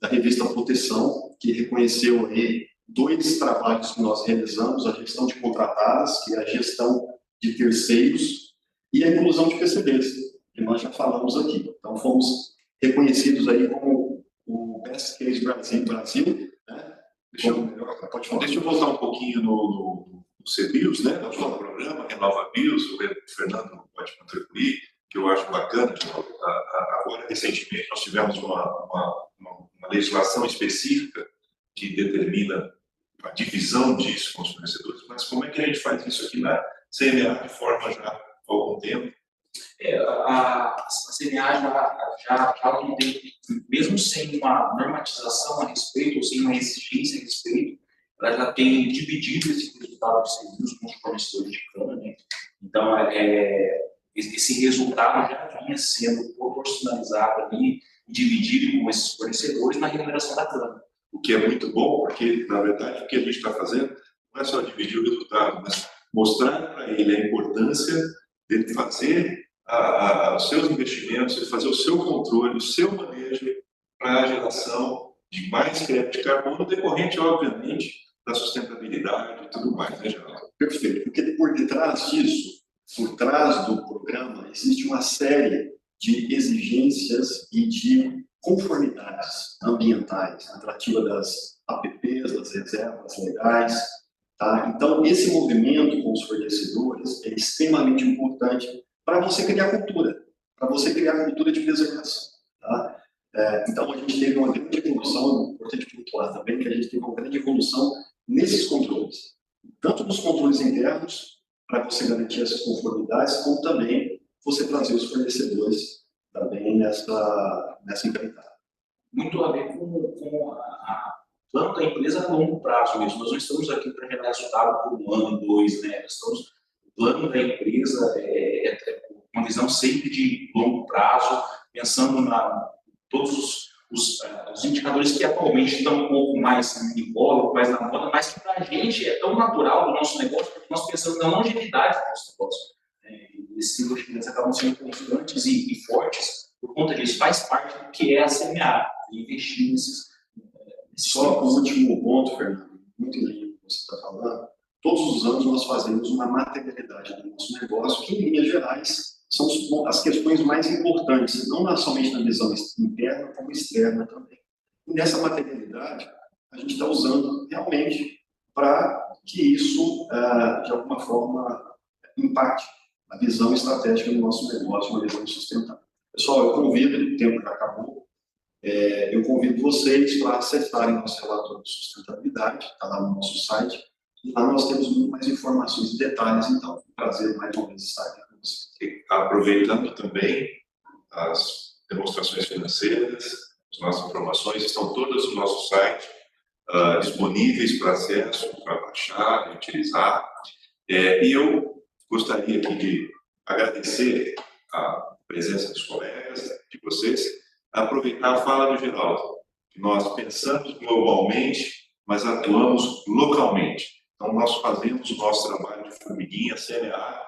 [SPEAKER 5] da revista Proteção, que reconheceu aí 2 trabalhos que nós realizamos: a gestão de contratadas, que é a gestão de terceiros, e a inclusão de PCBs, que nós já falamos aqui. Então, fomos reconhecidos aí como o Best Case Brasil, né?
[SPEAKER 2] Deixa eu voltar um pouquinho no CBIOS, né? No programa RenovaBios, o Fernando pode contribuir, que eu acho bacana. Agora, recentemente, nós tivemos uma legislação específica que determina a divisão disso com os fornecedores, mas como é que a gente faz isso aqui na CMA de forma já há algum tempo?
[SPEAKER 3] A CMA já há algum tempo, mesmo sem uma normatização a respeito, ou sem uma exigência a respeito, ela já tem dividido esse resultado de serviços com os fornecedores de cana, né? Então, esse resultado já vinha sendo proporcionalizado ali, dividido com esses fornecedores na remuneração da cana.
[SPEAKER 2] O que é muito bom, porque, na verdade, o que a gente está fazendo não é só dividir o resultado, mas mostrar para ele a importância dele fazer os seus investimentos, ele fazer o seu controle, o seu manejo para a geração de mais crédito de carbono, decorrente, obviamente, da sustentabilidade e tudo mais, né, Geraldo?
[SPEAKER 5] Perfeito, porque por detrás disso, por trás do programa, existe uma série de exigências e de conformidades ambientais, na tratativa das APPs, das reservas legais, tá? Então, esse movimento com os fornecedores é extremamente importante para você criar cultura, para você criar cultura de preservação, tá? Então, a gente teve uma grande evolução, importante pontuar também, que a gente teve uma grande evolução nesses controles, tanto nos controles internos, para você garantir essas conformidades, como também você trazer os fornecedores também nessa empreitada.
[SPEAKER 3] Muito a ver com a plano da empresa a longo prazo mesmo. Nós não estamos aqui para gerar resultado por um ano, dois, né? O plano da empresa é uma visão sempre de longo prazo, pensando todos os indicadores que atualmente estão um pouco mais em voga, mais na moda, mas que para a gente é tão natural do nosso negócio, porque nós pensamos na longevidade do nosso negócio. Esses investimentos acabam sendo constantes e fortes por conta disso. Faz parte do que é a CMA, investir nesses.
[SPEAKER 5] Só o último ponto, Fernando, muito lindo que você está falando. Todos os anos nós fazemos uma materialidade do nosso negócio, que em linhas gerais são as questões mais importantes, não somente na visão interna, como externa também. E nessa materialidade, a gente está usando realmente para que isso, de alguma forma, impacte a visão estratégica do nosso negócio, uma visão sustentável. Pessoal, eu convido, o tempo já acabou, eu convido vocês para acessarem nosso relatório de sustentabilidade, está lá no nosso site, e lá nós temos muito mais informações e detalhes, então, é um prazer mais uma vez estar aqui com vocês.
[SPEAKER 2] Aproveitando também as demonstrações financeiras, as nossas informações estão todas no nosso site, disponíveis para acesso, para baixar e utilizar. E eu gostaria aqui de agradecer a presença dos colegas, de vocês, aproveitar a fala do Geraldo, que nós pensamos globalmente, mas atuamos localmente. Então, nós fazemos o nosso trabalho de formiguinha, CNA.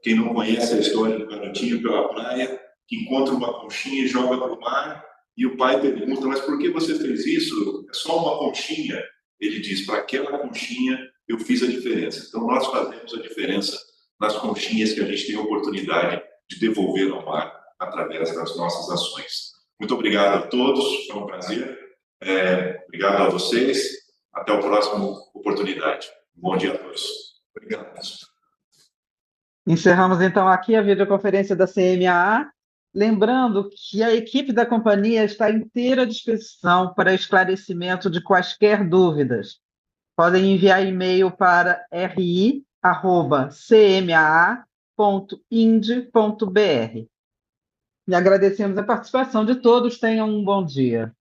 [SPEAKER 2] Quem não conhece a história do garotinho pela praia, que encontra uma conchinha e joga para o mar, e o pai pergunta, mas por que você fez isso? É só uma conchinha. Ele diz, para aquela conchinha eu fiz a diferença. Então, nós fazemos a diferença nas conchinhas que a gente tem a oportunidade de devolver ao mar através das nossas ações. Muito obrigado a todos, foi um prazer. Obrigado a vocês. Até a próxima oportunidade. Bom dia a todos. Obrigado.
[SPEAKER 1] Encerramos, então, aqui a videoconferência da CMAA, lembrando que a equipe da companhia está inteira à disposição para esclarecimento de quaisquer dúvidas. Podem enviar e-mail para ri@cmaa.ind.br. E agradecemos a participação de todos. Tenham um bom dia.